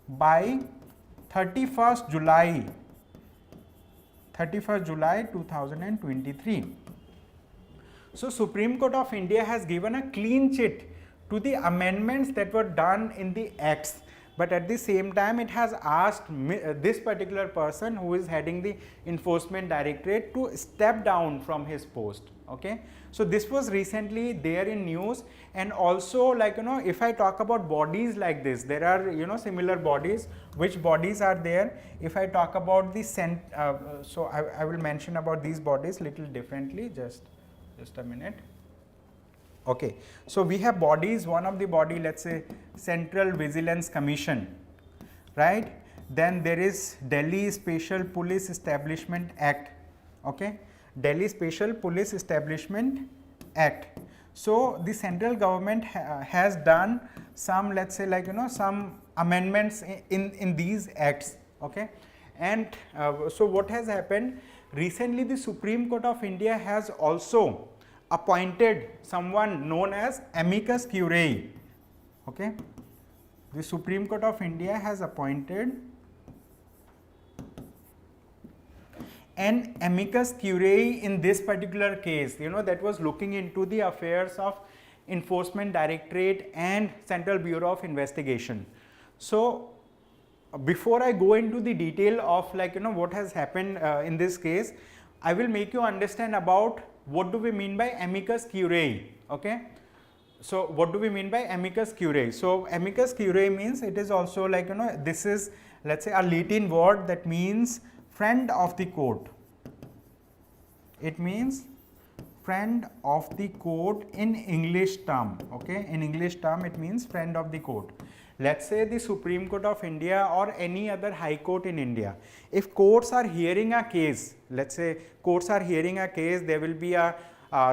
by 31st July 2023. So Supreme Court of India has given a clean chit to the amendments that were done in the acts, but at the same time it has asked this particular person who is heading the Enforcement Directorate to step down from his post, okay. So this was recently there in news, and also, like, you know, if I talk about bodies like this, there are, you know, similar bodies. Which bodies are there? If I talk about the so I will mention about these bodies little differently, just a minute. Okay, so we have bodies. One of the body, let's say Central Vigilance Commission, right? Then there is Delhi Special Police Establishment Act, okay, Delhi Special Police Establishment Act. So the central government has done some, let's say, like, you know, some amendments in these acts, okay. And so what has happened recently, the Supreme Court of India has also appointed someone known as amicus curiae, okay. The Supreme Court of India has appointed an amicus curiae in this particular case, you know, that was looking into the affairs of Enforcement Directorate and Central Bureau of Investigation. So before I go into the detail of, like, you know, what has happened in this case, I will make you understand about what do we mean by amicus curiae, okay. So what do we mean by amicus curiae? So amicus curiae means, it is also, like, you know, this is, let's say, a Latin word that means friend of the court. It means friend of the court in English term, okay. In English term it means friend of the court. Let's say the Supreme Court of India or any other high court in India, if courts are hearing a case, let's say courts are hearing a case, there will be a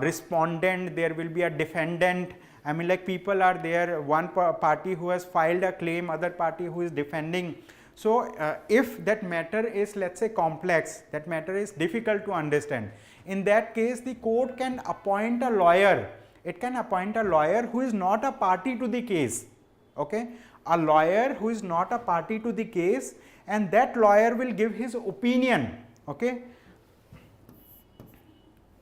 respondent, there will be a defendant. I mean, like, people are there, one party who has filed a claim, other party who is defending. So if that matter is, let's say, complex, that matter is difficult to understand, in that case the court can appoint a lawyer. It can appoint a lawyer who is not a party to the case, okay. A lawyer who is not a party to the case, and that lawyer will give his opinion, okay.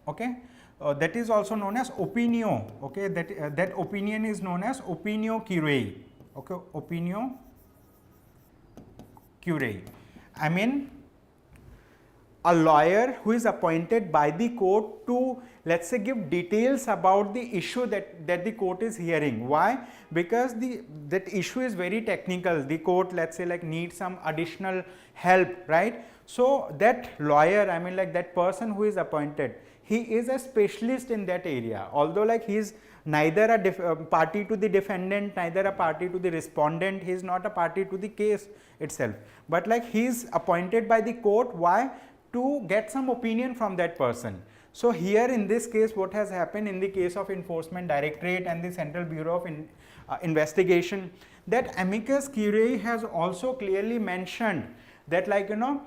Okay, that is also known as opinio, okay. That opinion is known as opinio curiae, okay. Opinio curiae. I mean, a lawyer who is appointed by the court to, let's say, give details about the issue that the court is hearing. Why? Because that issue is very technical. The court, let's say, like, needs some additional help, right? So that lawyer, I mean, like, that person who is appointed, he is a specialist in that area. Although, like, he is neither a party to the defendant, neither a party to the respondent, he is not a party to the case itself, but, like, he is appointed by the court. Why? To get some opinion from that person. So here in this case, what has happened in the case of Enforcement Directorate and the Central Bureau of Investigation, that amicus curiae has also clearly mentioned that, like, you know,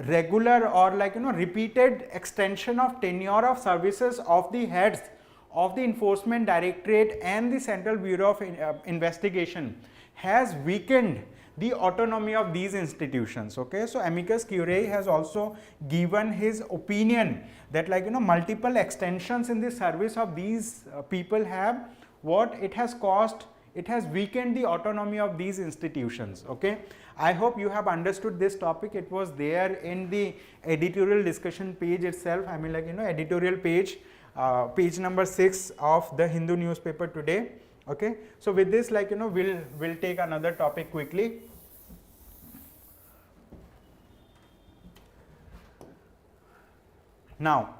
regular or, like, you know, repeated extension of tenure of services of the heads of the Enforcement Directorate and the Central Bureau of Investigation has weakened the autonomy of these institutions, okay. So amicus curiae has also given his opinion that, like, you know, multiple extensions in the service of these people have what it has caused, it has weakened the autonomy of these institutions, okay. I hope you have understood this topic. It was there in the editorial discussion page itself. I mean, like, you know, editorial page, page number 6 of the Hindu newspaper today, okay. So with this, like, you know, we'll take another topic quickly. Now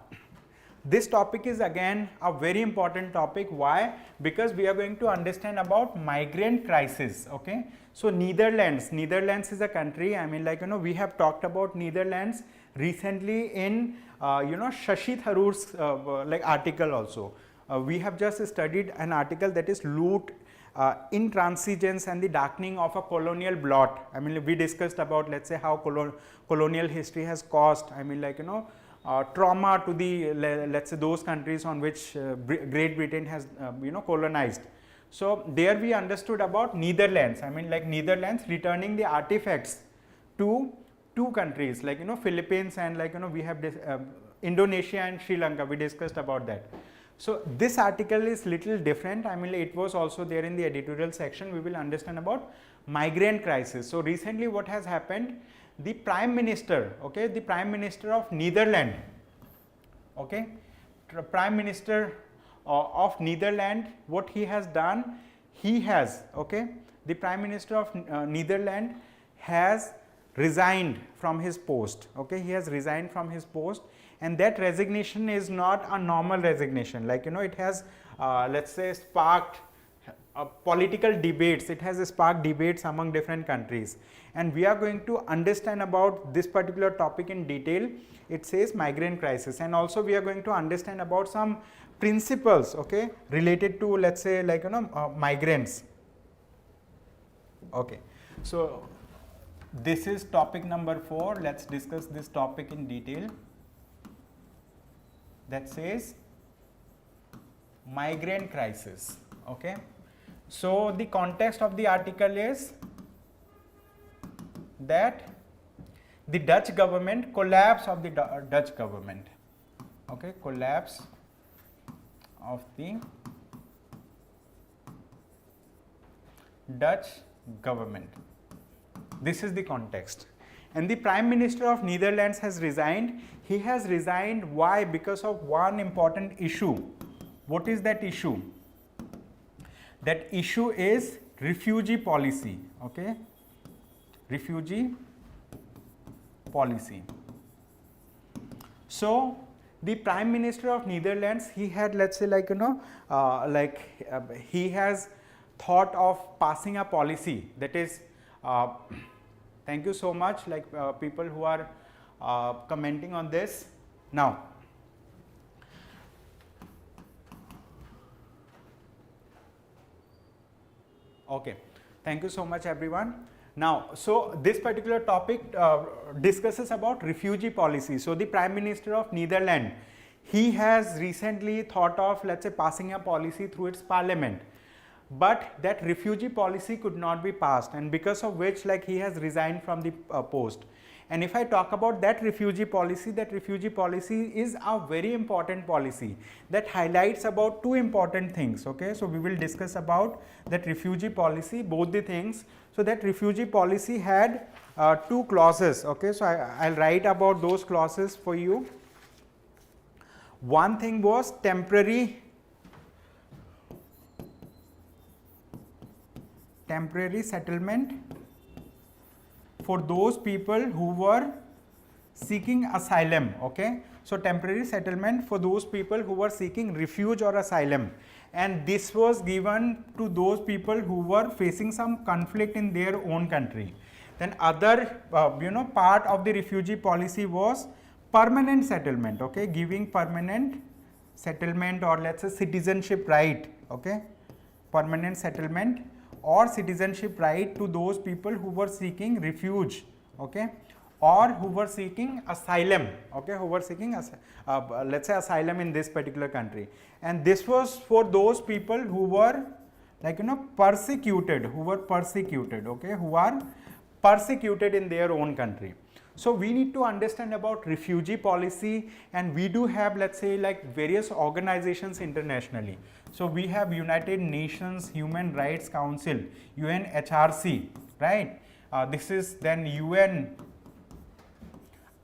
This topic is again a very important topic. Why? Because we are going to understand about migrant crisis. Okay, so Netherlands is a country. I mean, like, you know, we have talked about Netherlands recently in Shashi Tharoor's like article also. We have just studied an article that is loot, intransigence and the darkening of a colonial blot. I mean, we discussed about, let's say, how colonial history has caused, I mean, like, you know, trauma to the, let's say, those countries on which Great Britain has colonized. So there we understood about Netherlands. I mean, like, Netherlands returning the artifacts to two countries, like, you know, Philippines and, like, you know, we have this, Indonesia and Sri Lanka. We discussed about that. So this article is little different. I mean, it was also there in the editorial section. We will understand about migrant crisis. So recently what has happened, the Prime Minister, okay, the Prime Minister of Netherlands, okay, Prime Minister of Netherlands, what he has done, he has, okay, the Prime Minister of Netherlands has resigned from his post, okay, he has resigned from his post, and that resignation is not a normal resignation, like, you know, it has let's say sparked political debates, it has sparked debates among different countries, and we are going to understand about this particular topic in detail. It says migrant crisis, and also we are going to understand about some principles, okay, related to, let's say, like, you know, migrants. Okay, so this is topic number 4. Let's discuss this topic in detail. That says migrant crisis. Okay, so the context of the article is that the Dutch government, collapse of the Dutch government, okay, collapse of the Dutch government. This is the context. And the Prime Minister of Netherlands has resigned. He has resigned. Why? Because of one important issue. What is that issue? That issue is refugee policy. Okay, refugee policy. So the Prime Minister of Netherlands, he had, let's say, like, you know, he has thought of passing a policy that is. Thank you so much, like, people who are commenting on this. Now, okay, thank you so much, everyone. Now, so this particular topic discusses about refugee policy. So the Prime Minister of Netherlands, he has recently thought of, let's say, passing a policy through its parliament. But that refugee policy could not be passed, and because of which, like, he has resigned from the post. And if I talk about that refugee policy is a very important policy that highlights about two important things. Okay, so we will discuss about that refugee policy, both the things. So that refugee policy had two clauses. Okay, so I'll write about those clauses for you. One thing was temporary settlement for those people who were seeking asylum. Okay, so temporary settlement for those people who were seeking refuge or asylum, and this was given to those people who were facing some conflict in their own country. Then other part of the refugee policy was permanent settlement. Okay, giving permanent settlement, or let's say citizenship right. Okay, permanent settlement or citizenship right to those people who were seeking refuge, okay, or who were seeking asylum, okay, who were seeking let's say asylum in this particular country. And this was for those people who were, like, you know, persecuted, okay, who are persecuted in their own country. So we need to understand about refugee policy, and we do have, let's say, like, various organizations internationally. So we have United Nations Human Rights Council, UNHRC, right? This is then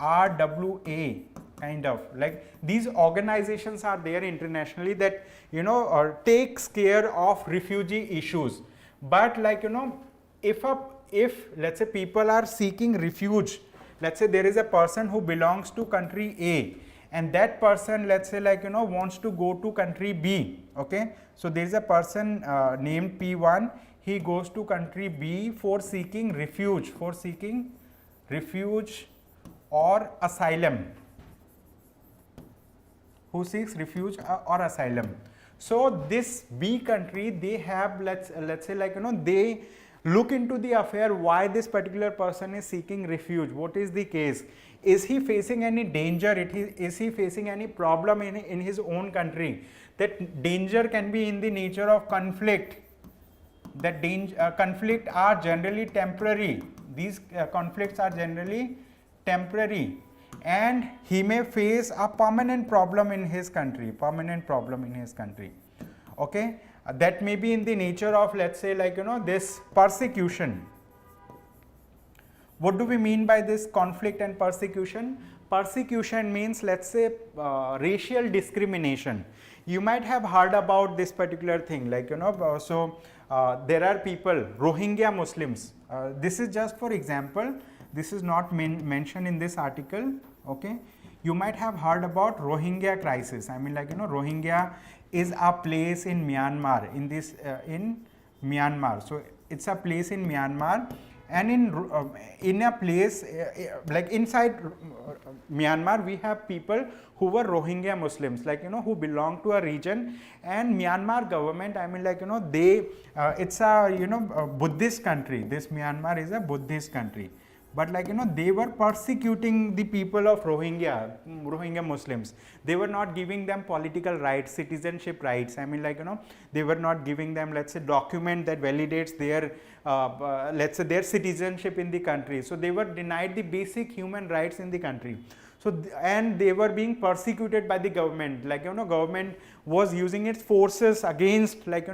UNRWA, kind of, like, these organizations are there internationally that, you know, takes care of refugee issues. But, like, you know, if let's say people are seeking refuge, let's say there is a person who belongs to country A and that person, let's say, like, wants to go to country B, okay. So there is a person named P1, he goes to country B for seeking refuge, or asylum, who seeks refuge or asylum. So this B country, they have, let's say, like, they look into the affair, why this particular person is seeking refuge, what is the case, is he facing any danger, is he facing any problem in his own country. That danger can be in the nature of conflict. That conflict are generally temporary, these conflicts are generally temporary, and he may face a permanent problem in his country, okay. That may be in the nature of, let's say, like, this persecution. What do we mean by this conflict and persecution? Persecution means, let's say, racial discrimination. You might have heard about this particular thing, like, there are people, Rohingya Muslims, this is just for example, this is not mentioned in this article, okay. You might have heard about Rohingya crisis. I mean, like, Rohingya is a place in Myanmar, in Myanmar. So it's a place in Myanmar, and in a place like inside Myanmar, we have people who were Rohingya Muslims, like, who belong to a region, and Myanmar government, I mean, like, they it's a a Buddhist country. This Myanmar is a Buddhist country, but, like, they were persecuting the people of Rohingya Muslims. They were not giving them political rights, citizenship rights. I mean, like, they were not giving them, let's say, document that validates their let's say, their citizenship in the country. So they were denied the basic human rights in the country. So and they were being persecuted by the government, like, government was using its forces against, like,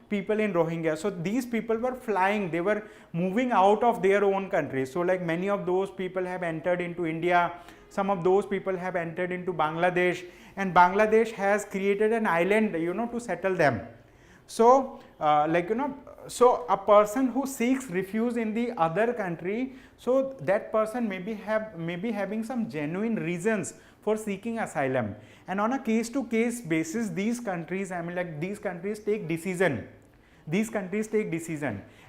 people in Rohingya. So these people were flying, they were moving out of their own country. So, like, many of those people have entered into India, some of those people have entered into Bangladesh, and Bangladesh has created an island, to settle them. So so a person who seeks refuge in the other country, so that person may be having some genuine reasons for seeking asylum, and on a case to case basis, these countries, I mean, like, these countries take decision.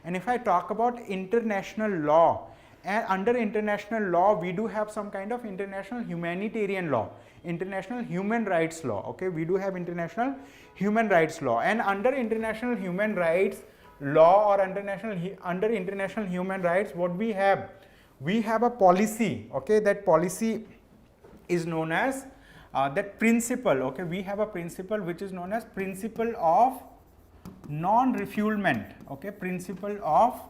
And if I talk about international law, and under international law, we do have some kind of international humanitarian law, international human rights law, okay. We do have international human rights law, and under international human rights law, or under international human rights, what we have a policy, okay. That policy is known as that principle, okay. We have a principle which is known as principle of non-refoulement, okay. Principle of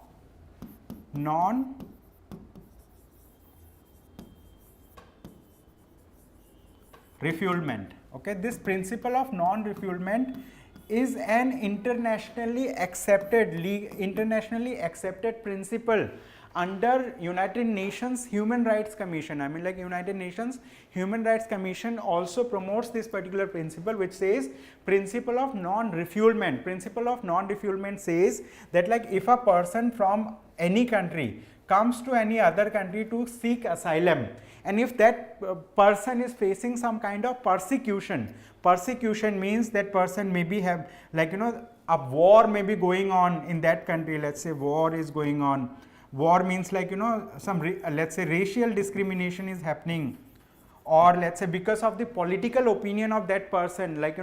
non-refoulement, okay. This principle of non-refoulement is an internationally accepted principle under United Nations Human Rights Commission. I mean, like, United Nations Human Rights Commission also promotes this particular principle, which says principle of non-refoulement. Principle of non-refoulement says that, like, if a person from any country comes to any other country to seek asylum, and if that person is facing some kind of persecution means that person maybe have, like, a war may be going on in that country. Let's say war is going on. War means, like, some let's say racial discrimination is happening, or let's say because of the political opinion of that person, like,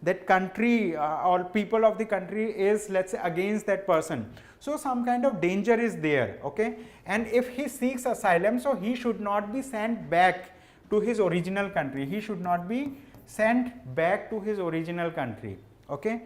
that country or people of the country is, let's say, against that person. So some kind of danger is there, okay. And if he seeks asylum, so he should not be sent back to his original country. Okay.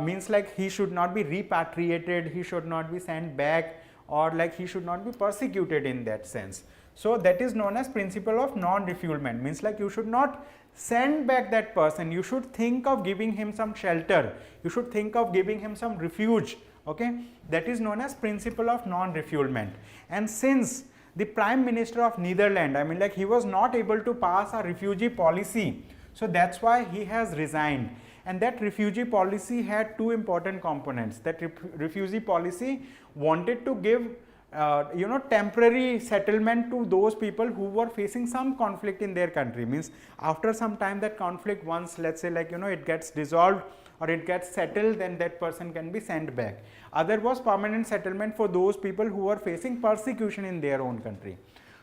Means, like, he should not be repatriated, he should not be sent back, or, like, he should not be persecuted in that sense. So that is known as principle of non-refoulement. Means, like, you should not send back that person, you should think of giving him some shelter, you should think of giving him some refuge, okay. That is known as principle of non-refoulement. And since the Prime Minister of Netherlands, I mean, like, he was not able to pass a refugee policy, so that's why he has resigned. And that refugee policy had two important components. That refugee policy wanted to give temporary settlement to those people who were facing some conflict in their country. Means after some time that conflict, once let's say like it gets dissolved or it gets settled, then that person can be sent back. Other was permanent settlement for those people who were facing persecution in their own country.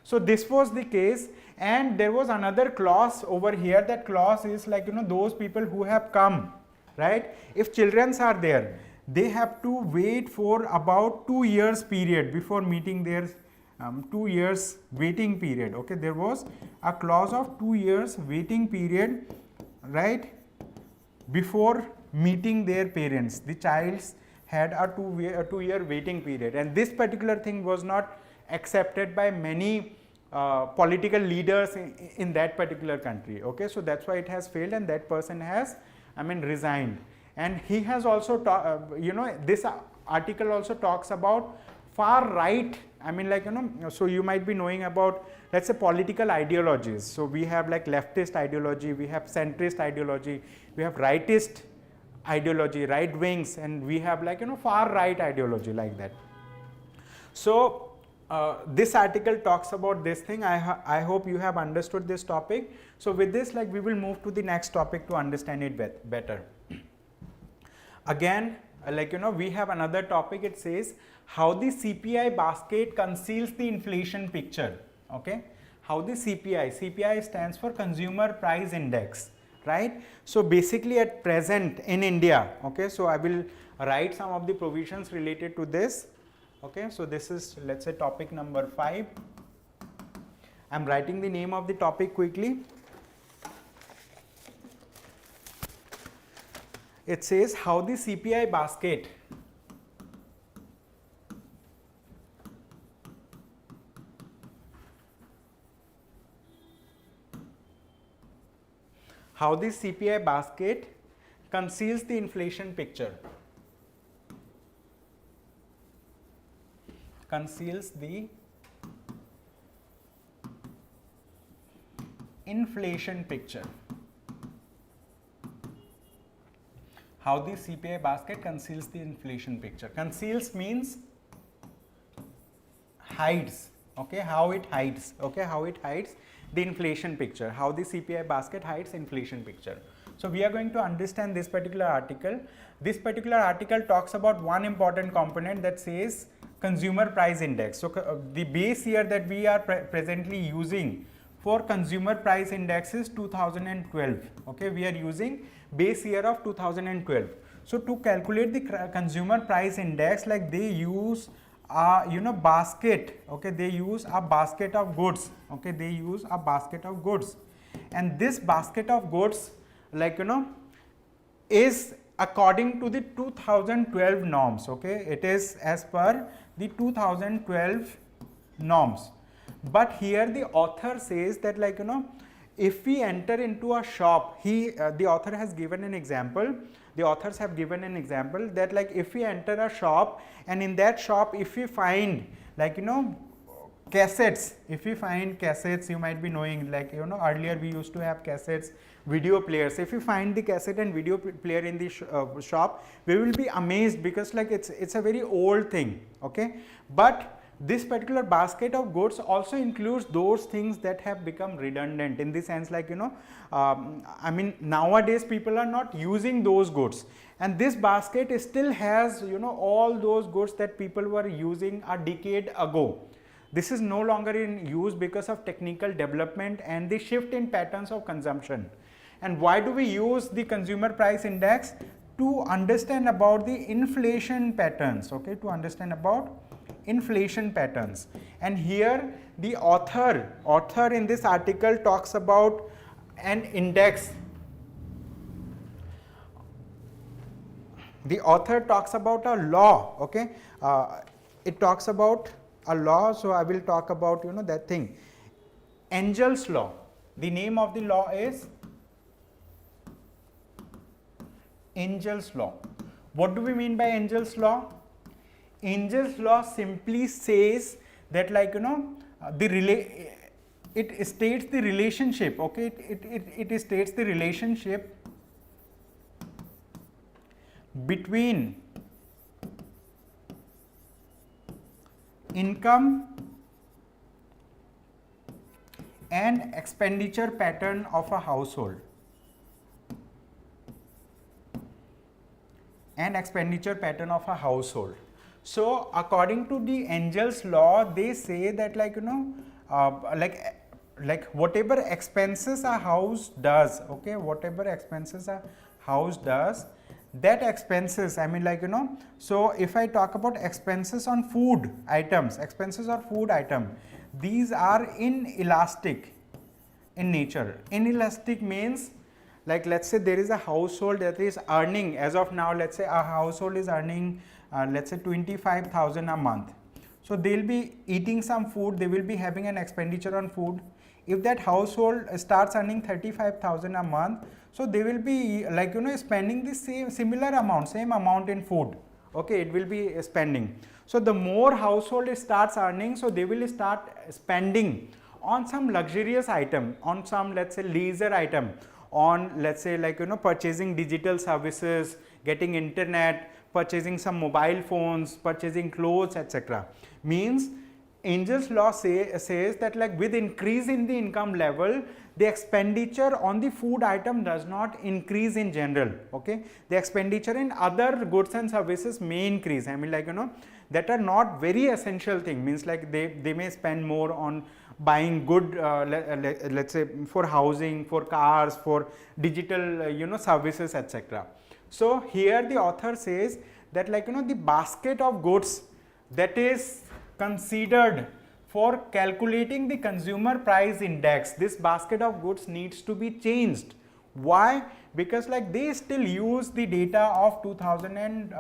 So this was the case, and there was another clause over here. That clause is like those people who have come, right? If children are there, they have to wait for about 2 years period before meeting their 2 years waiting period. Okay, there was a clause of 2 years waiting period, right, before meeting their parents. The child had a 2 year waiting period, and this particular thing was not accepted by many political leaders in that particular country. Okay, so that's why it has failed, and that person has resigned. And he has also this article also talks about far right, so you might be knowing about, let's say, political ideologies. So we have like leftist ideology, we have centrist ideology, we have rightist ideology, right wings, and we have like far right ideology, like that. So this article talks about this thing. I hope you have understood this topic. So with this, like, we will move to the next topic to understand it better. Again, we have another topic. It says how the CPI basket conceals the inflation picture. Okay, how the CPI stands for Consumer Price Index, right? So basically at present in India, okay, so I will write some of the provisions related to this. Okay, so this is, let's say, topic number 5. I am writing the name of the topic quickly. It says how the CPI basket conceals the inflation picture. Conceals the inflation picture. How the CPI basket conceals the inflation picture. Conceals means hides. Okay, how it hides. Okay, how it hides the inflation picture. How the CPI basket hides inflation picture. So we are going to understand this particular article. This particular article talks about one important component that says consumer price index. So the base year that we are presently using for consumer price index is 2012. Okay, we are using base year of 2012. So to calculate the consumer price index, like they use basket. Okay, they use a basket of goods. Okay, they use a basket of goods, and this basket of goods, is according to the 2012 norms. Okay, it is as per the 2012 norms. But here the author says that, if we enter into a shop, the author has given an example. The authors have given an example that, if we enter a shop, and in that shop if we find cassettes, you might be knowing, earlier we used to have cassettes, video players. If you find the cassette and video player in the shop, we will be amazed, because it's a very old thing. Okay, but this particular basket of goods also includes those things that have become redundant, in the sense nowadays people are not using those goods, and this basket still has all those goods that people were using a decade ago. This is no longer in use because of technical development and the shift in patterns of consumption. And why do we use the consumer price index? To understand about the inflation patterns. Okay, to understand about inflation patterns. And here the author in this article talks about an index. The author talks about a law. Okay, it talks about a law, so I will talk about that thing, Engel's law. The name of the law is Engel's law. What do we mean by Engel's law? Engel's law simply says that, it states the relationship. Okay, it states the relationship between income and expenditure pattern of a household. And expenditure pattern of a household. So according to the Engel's law, they say that like like whatever expenses a house does, okay, whatever expenses a house does, that expenses, I mean like so if I talk about expenses on food items, expenses or food item, these are inelastic in nature. Inelastic means like let's say there is a household that is earning, as of now let's say a household is earning let's say 25,000 a month. So they will be eating some food, they will be having an expenditure on food. If that household starts earning 35,000 a month, so they will be like spending the same amount in food, okay, it will be spending. So the more household starts earning, so they will start spending on some luxurious item, on some let's say leisure item, on let's say like purchasing digital services, getting internet, purchasing some mobile phones, purchasing clothes, etc. Means Engel's law says that like with increase in the income level, the expenditure on the food item does not increase in general, okay. The expenditure in other goods and services may increase, I mean like that are not very essential thing, means like they may spend more on buying good let's say for housing, for cars, for digital services, etc. So here the author says that like the basket of goods that is considered for calculating the consumer price index, this basket of goods needs to be changed. Why? Because like they still use the data of 2000 and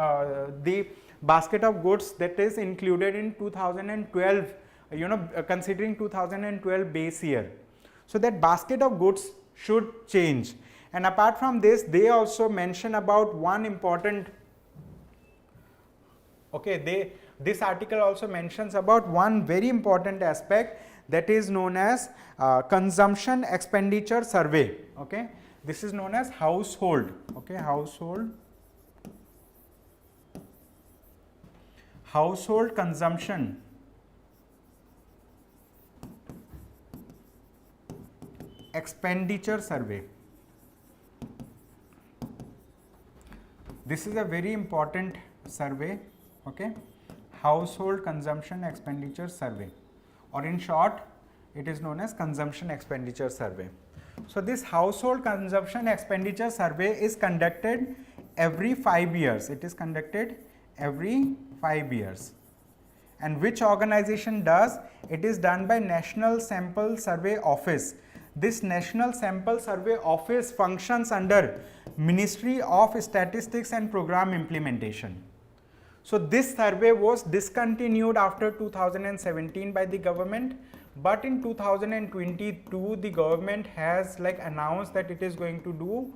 the basket of goods that is included in 2012, considering 2012 base year. So that basket of goods should change. And apart from this, they also mention about one important, okay, this article also mentions about one very important aspect that is known as consumption expenditure survey, okay. This is known as household, okay, household consumption expenditure survey. This is a very important survey, okay, household consumption expenditure survey, or in short it is known as consumption expenditure survey. So this household consumption expenditure survey is conducted every 5 years. It is conducted every 5 years. And which organization does? It is done by National Sample Survey Office. This National Sample Survey Office functions under Ministry of Statistics and Program Implementation. So this survey was discontinued after 2017 by the government, but in 2022 the government has like announced that it is going to do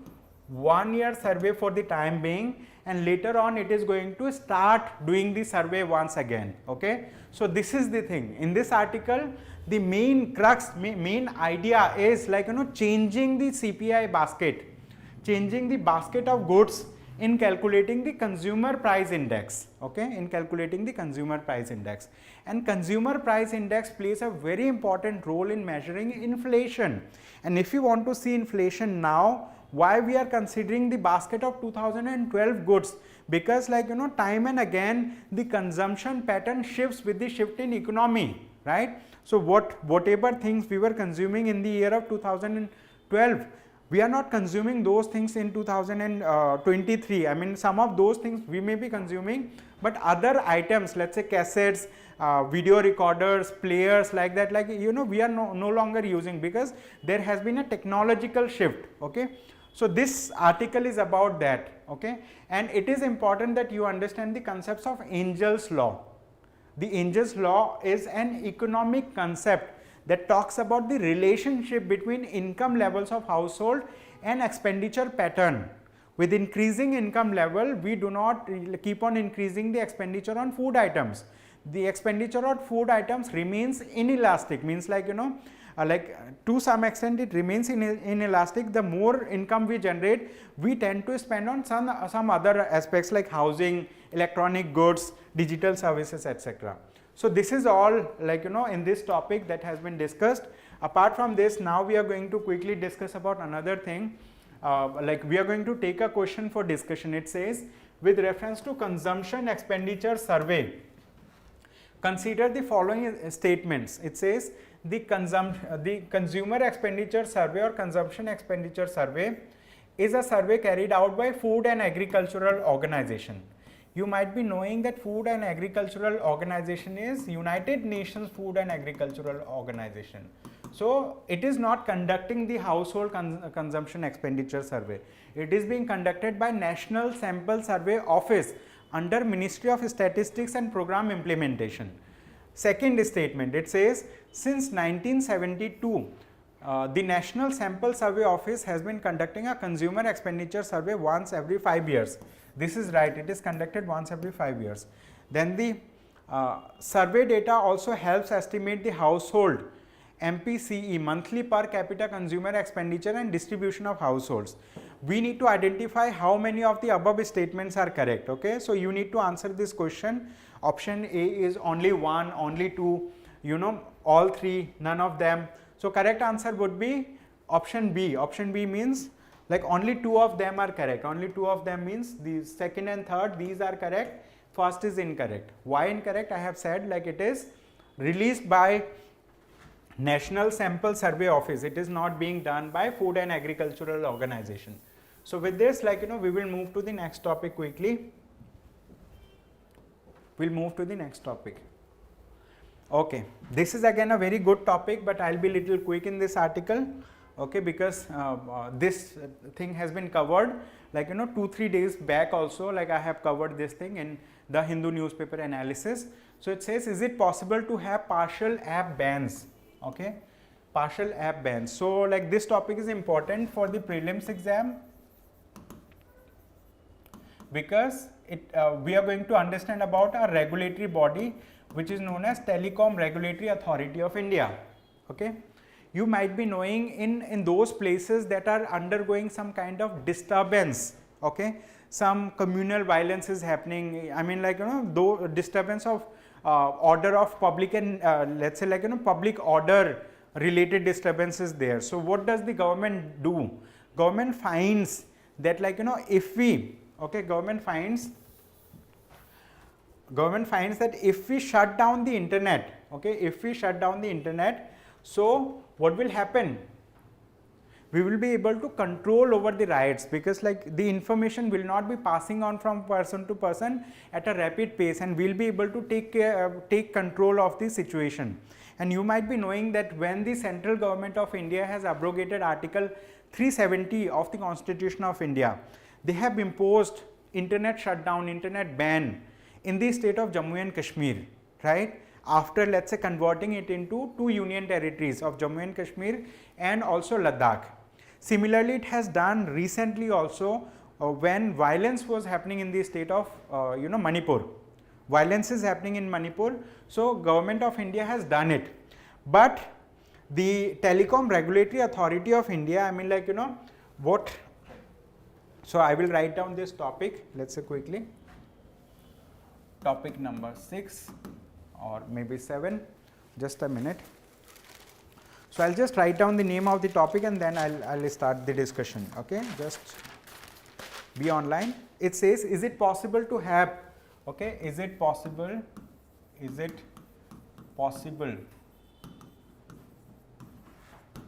1 year survey for the time being, and later on it is going to start doing the survey once again, okay. So this is the thing. In this article, the main crux, main idea is like changing the CPI basket, changing the basket of goods in calculating the consumer price index, okay, in calculating the consumer price index. And consumer price index plays a very important role in measuring inflation. And if you want to see inflation now, why we are considering the basket of 2012 goods? Because like time and again the consumption pattern shifts with the shift in economy, right? So whatever things we were consuming in the year of 2012, we are not consuming those things in 2023. I mean, some of those things we may be consuming, but other items, let's say cassettes, video recorders, players, like that, like we are no longer using, because there has been a technological shift, okay. So this article is about that, okay. And it is important that you understand the concepts of Engel's law. The Engel's law is an economic concept that talks about the relationship between income levels of household and expenditure pattern. With increasing income level, we do not keep on increasing the expenditure on food items. The expenditure on food items remains inelastic, means like like to some extent it remains inelastic. The more income we generate, we tend to spend on some other aspects like housing, electronic goods, digital services, etc. So this is all like in this topic that has been discussed. Apart from this, now we are going to quickly discuss about another thing. Like we are going to take a question for discussion. It says, with reference to consumption expenditure survey, consider the following statements. It says the consumer expenditure survey or consumption expenditure survey is a survey carried out by Food and Agricultural Organization. You might be knowing that Food and Agricultural Organization is United Nations Food and Agricultural Organization. So it is not conducting the household consumption expenditure survey. It is being conducted by National Sample Survey Office under Ministry of Statistics and Program Implementation. Second statement, it says, since 1972, the National Sample Survey Office has been conducting a consumer expenditure survey once every 5 years. This is right, it is conducted once every 5 years. Then the survey data also helps estimate the household MPCE, monthly per capita consumer expenditure and distribution of households. We need to identify how many of the above statements are correct. Okay, so you need to answer this question. Option A is only one, only two, all three, none of them. So correct answer would be option B. Option B means like only two of them are correct. Only two of them means the second and third, these are correct. First is incorrect. Why incorrect? I have said like it is released by National Sample Survey Office. It is not being done by Food and Agricultural Organization. So with this, like we will move to the next topic quickly. We'll move to the next topic. Okay, this is again a very good topic, but I'll be little quick in this article. Okay, because this thing has been covered like 2-3 days back also, like I have covered this thing in the Hindu newspaper analysis. So it says, is it possible to have partial app bans? Okay, partial app bans. So like this topic is important for the prelims exam, because we are going to understand about a regulatory body which is known as Telecom Regulatory Authority of India. Okay, you might be knowing in those places that are undergoing some kind of disturbance. Okay, some communal violence is happening. I mean, like though disturbance of order of public and let's say like public order related disturbances there. So what does the government do? Government finds that like if we government finds that if we shut down the internet, if we shut down the internet, so what will happen? We will be able to control over the riots, because like the information will not be passing on from person to person at a rapid pace, and we'll be able to take control of the situation. And you might be knowing that when the central government of India has abrogated Article 370 of the Constitution of India, they have imposed internet shutdown, internet ban in the state of Jammu and Kashmir, right? After let's say converting it into 2 union territories of Jammu and Kashmir and also Ladakh. Similarly, it has done recently also when violence was happening in the state of Manipur. Violence is happening in Manipur, so government of India has done it. But the Telecom Regulatory Authority of India, I mean like what, so I will write down this topic, let's say quickly, topic number 6 or maybe 7, just a minute. So I'll just write down the name of the topic and then I'll start the discussion. Okay, just be online. It says, is it possible to have, is it possible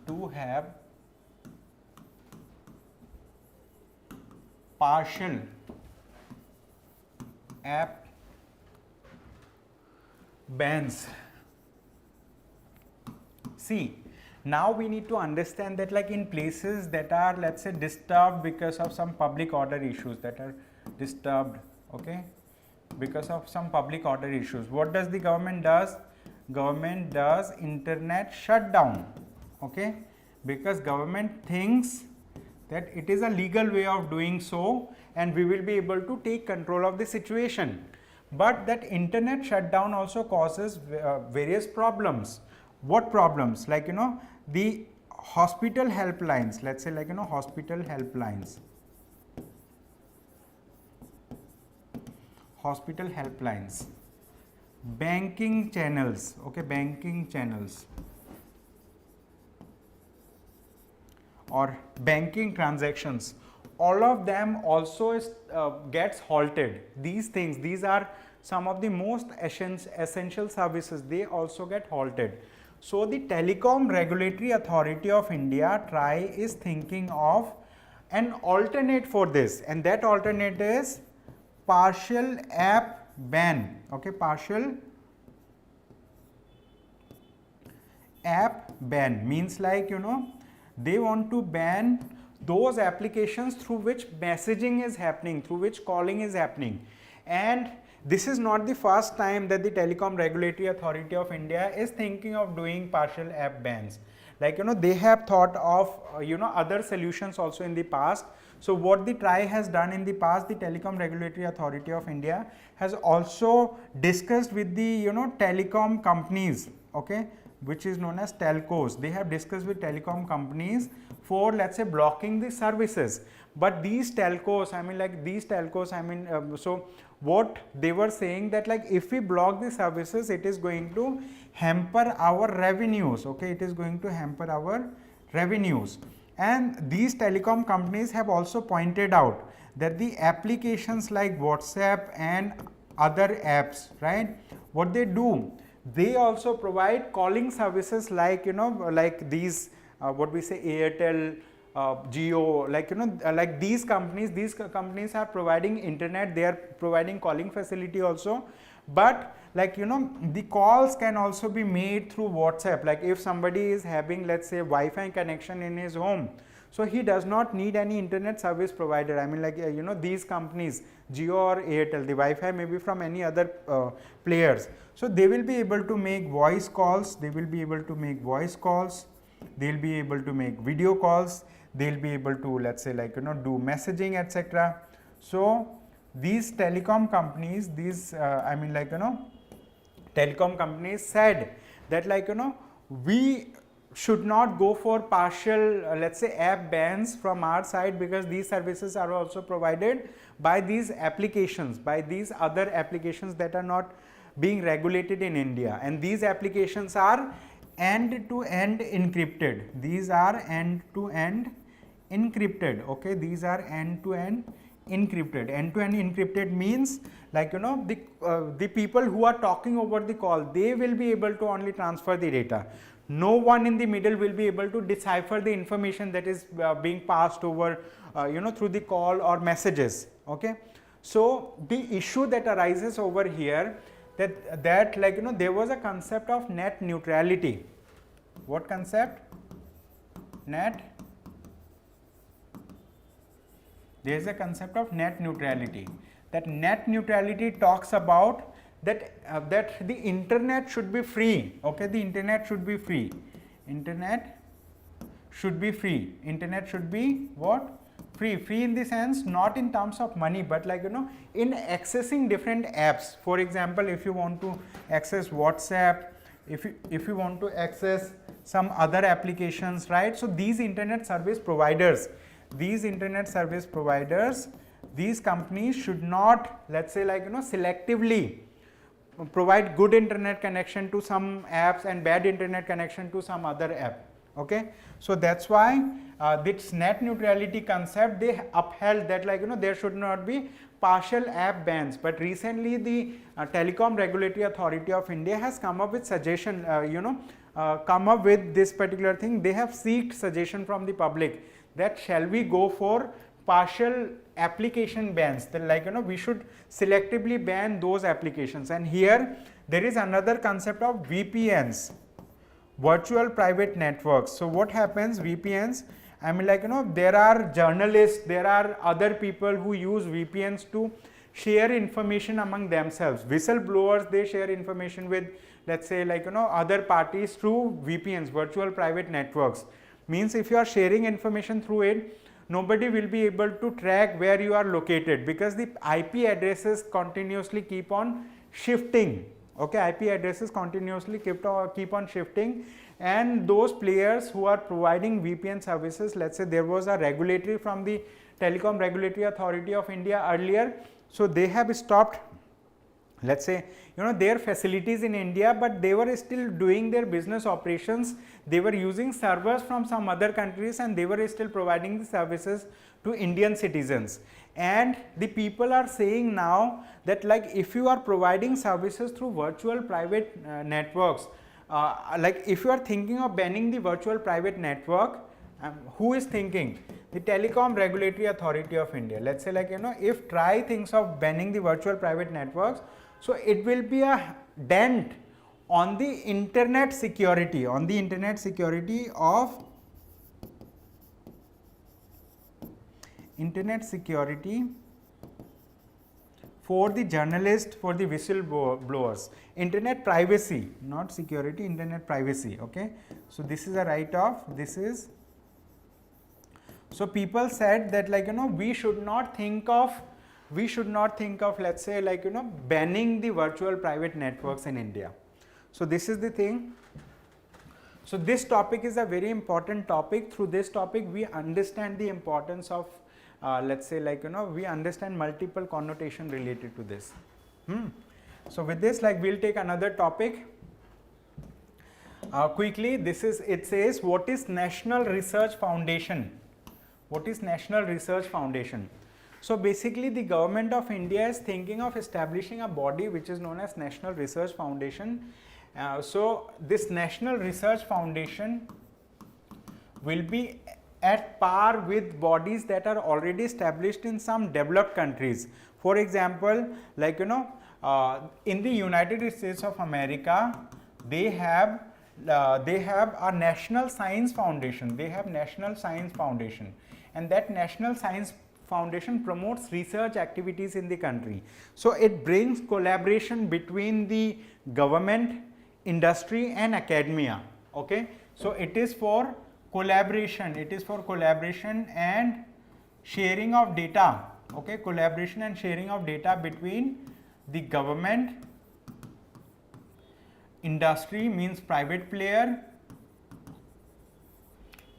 to have partial app bans? See, now we need to understand that like in places that are let's say disturbed because of some public order issues, that are disturbed, because of some public order issues, what does the government does? Government does internet shutdown, because government thinks that it is a legal way of doing so and we will be able to take control of the situation. But that internet shutdown also causes various problems. What problems? Like the hospital helplines, let's say like hospital helplines. banking channels, okay, banking channels or banking transactions, all of them also gets halted. These things, these are some of the most essential services, they also get halted. So the Telecom Regulatory Authority of India, TRAI, is thinking of an alternate for this, and that alternate is partial app ban, okay, partial app ban means like, you know, they want to ban those applications through which messaging is happening, through which calling is happening. And this is not the first time that the Telecom Regulatory Authority of India is thinking of doing partial app bans. Like, you know, they have thought of other solutions also in the past. So what the TRAI has done in the past, the Telecom Regulatory Authority of India has also discussed with the telecom companies, okay, which is known as telcos. They have discussed with telecom companies for, let's say, blocking the services. But these telcos, so what they were saying that, like, if we block the services, it is going to hamper our revenues, okay, it is going to hamper our revenues. And these telecom companies have also pointed out that the applications like WhatsApp and other apps, right, what they do, they also provide calling services like, like these, what we say, Airtel, Jio, like, like these companies are providing internet, they are providing calling facility also. But, like, the calls can also be made through WhatsApp. Like, if somebody is having, let's say, Wi-Fi connection in his home, so he does not need any internet service provider. I mean, like, these companies, Jio or Airtel, the Wi-Fi may be from any other players. So they will be able to make voice calls, they will be able to make voice calls, they will be able to make video calls, they will be able to, let's say, like, do messaging, etc. So these telecom companies, telecom companies said that, like, we should not go for partial, let's say, app bans from our side, because these services are also provided by these applications, by these other applications that are not being regulated in India, and these applications are end-to-end encrypted. These are end-to-end encrypted, okay, these are end-to-end encrypted. End-to-end encrypted means, like, the people who are talking over the call, they will be able to only transfer the data. No one in the middle will be able to decipher the information that is being passed over, through the call or messages, okay. So the issue that arises over here, that like, there was a concept of net neutrality. What concept? There is a concept of net neutrality. That net neutrality talks about that that the internet should be free, okay, the internet should be free. Internet should be free. Internet should be what? Free. Free in the sense, not in terms of money, but, like, in accessing different apps. For example, if you want to access WhatsApp, if you want to access some other applications, right? So these internet service providers, these companies should not, let's say, like, selectively provide good internet connection to some apps and bad internet connection to some other app, okay. So that's why this net neutrality concept, they upheld that, like, there should not be partial app bans. But recently the Telecom Regulatory Authority of India has come up with suggestion, come up with this particular thing. They have sought suggestion from the public that shall we go for partial application bans, that, like, we should selectively ban those applications. And here there is another concept of VPNs, virtual private networks. So what happens? VPNs, I mean, like, there are journalists, there are other people who use VPNs to share information among themselves. Whistleblowers, they share information with, let's say, like, other parties through VPNs, virtual private networks. Means if you are sharing information through it, nobody will be able to track where you are located, because the IP addresses continuously keep on shifting, okay. IP addresses continuously keep on shifting, and those players who are providing VPN services, let's say there was a regulatory from the Telecom Regulatory Authority of India earlier, so they have stopped let's say, their facilities in India, but they were still doing their business operations. They were using servers from some other countries, and they were still providing the services to Indian citizens. And the people are saying now that, like, if you are providing services through virtual private networks, like if you are thinking of banning the virtual private network, who is thinking? The Telecom Regulatory Authority of India. Let's say, like, if TRAI thinks of banning the virtual private networks, so it will be a dent on the internet security, of internet security for the journalists, for the whistleblowers. Internet privacy, not security, internet privacy. Okay, so this is a write-off. This is, so people said that, like, we should not think of, let's say, like, banning the virtual private networks in India. So this is the thing. So this topic is a very important topic. Through this topic, we understand the importance of, let's say, like, we understand multiple connotation related to this. So with this, like, we'll take another topic. Quickly, this is, it says, what is National Research Foundation? What is National Research Foundation? So basically, the government of India is thinking of establishing a body which is known as National Research Foundation. So this National Research Foundation will be at par with bodies that are already established in some developed countries. For example, like, in the United States of America, they have a National Science Foundation. They have National Science Foundation, and that National Science Foundation promotes research activities in the country. So it brings collaboration between the government, industry, and academia. Okay, so it is for collaboration. It is for collaboration and sharing of data. Okay, collaboration and sharing of data between the government, industry means private player,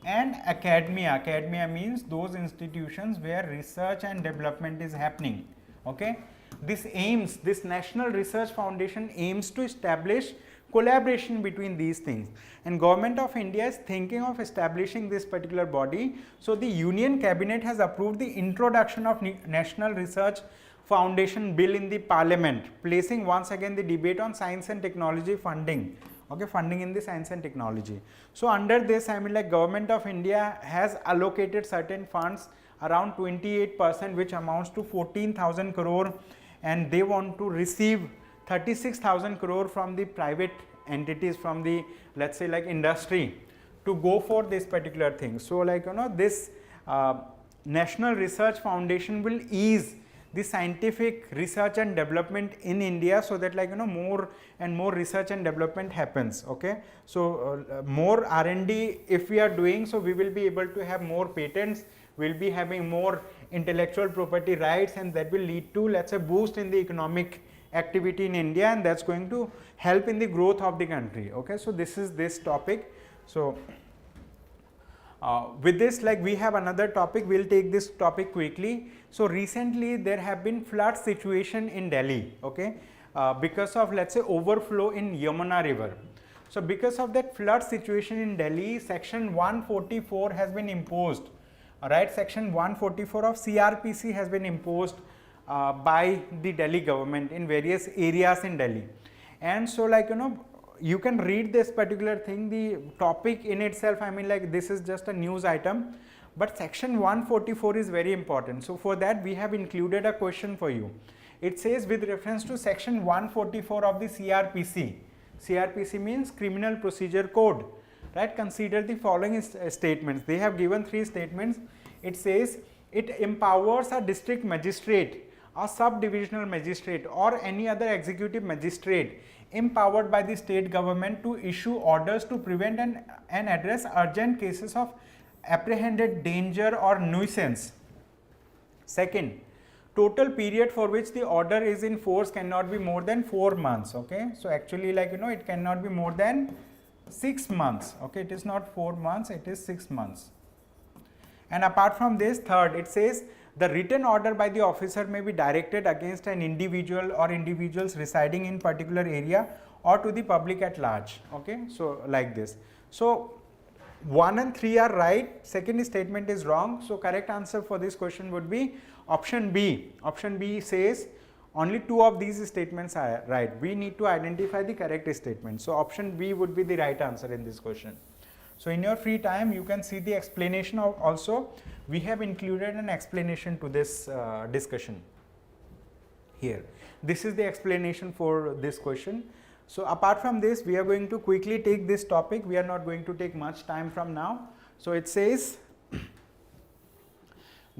and academia. Academia means those institutions where research and development is happening. Okay, this National Research Foundation aims to establish collaboration between these things, and Government of India is thinking of establishing this particular body. So the Union Cabinet has approved the introduction of National Research Foundation bill in the Parliament, placing once again the debate on science and technology funding. Okay, funding in the science and technology. So under this, I mean, like, Government of India has allocated certain funds, around 28%, which amounts to 14,000 crore, and they want to receive 36,000 crore from the private entities, from the, let's say, like, industry, to go for this particular thing. So, like, this National Research Foundation will ease the scientific research and development in India, so that, like, more and more research and development happens. Okay, so more R&D if we are doing, so we will be able to have more patents, we'll be having more intellectual property rights, and that will lead to, let's say, boost in the economic activity in India, and that's going to help in the growth of the country. Okay, so this is this topic. So with this, like, we have another topic. We'll take this topic quickly. So recently there have been flood situation in Delhi. Okay, because of, let's say, overflow in Yamuna river. So because of that flood situation in Delhi, section 144 has been imposed. All right, section 144 of CRPC has been imposed by the Delhi government in various areas in Delhi. And so, like, you can read this particular thing, the topic in itself, I mean, like, this is just a news item, but section 144 is very important. So for that, we have included a question for you. It says, with reference to section 144 of the CRPC, CRPC means Criminal Procedure Code, right? Consider the following statements. They have given 3 statements. It says, it empowers a district magistrate, a sub-divisional magistrate, or any other executive magistrate empowered by the state government to issue orders to prevent and address urgent cases of apprehended danger or nuisance. Second, total period for which the order is in force cannot be more than 4 months. Okay, so actually, like, it cannot be more than 6 months. Okay, it is not 4 months, it is 6 months. And apart from this, third, it says The written order by the officer may be directed against an individual or individuals residing in particular area or to the public at large. Okay, so like this. So 1 and 3 are right, second statement is wrong. So correct answer for this question would be option B. Option B says only 2 of these statements are right. We need to identify the correct statement. So option B would be the right answer in this question. So in your free time, you can see the explanation of also. We have included an explanation to this discussion here. This is the explanation for this question. So apart from this, we are going to quickly take this topic. We are not going to take much time from now. So it says,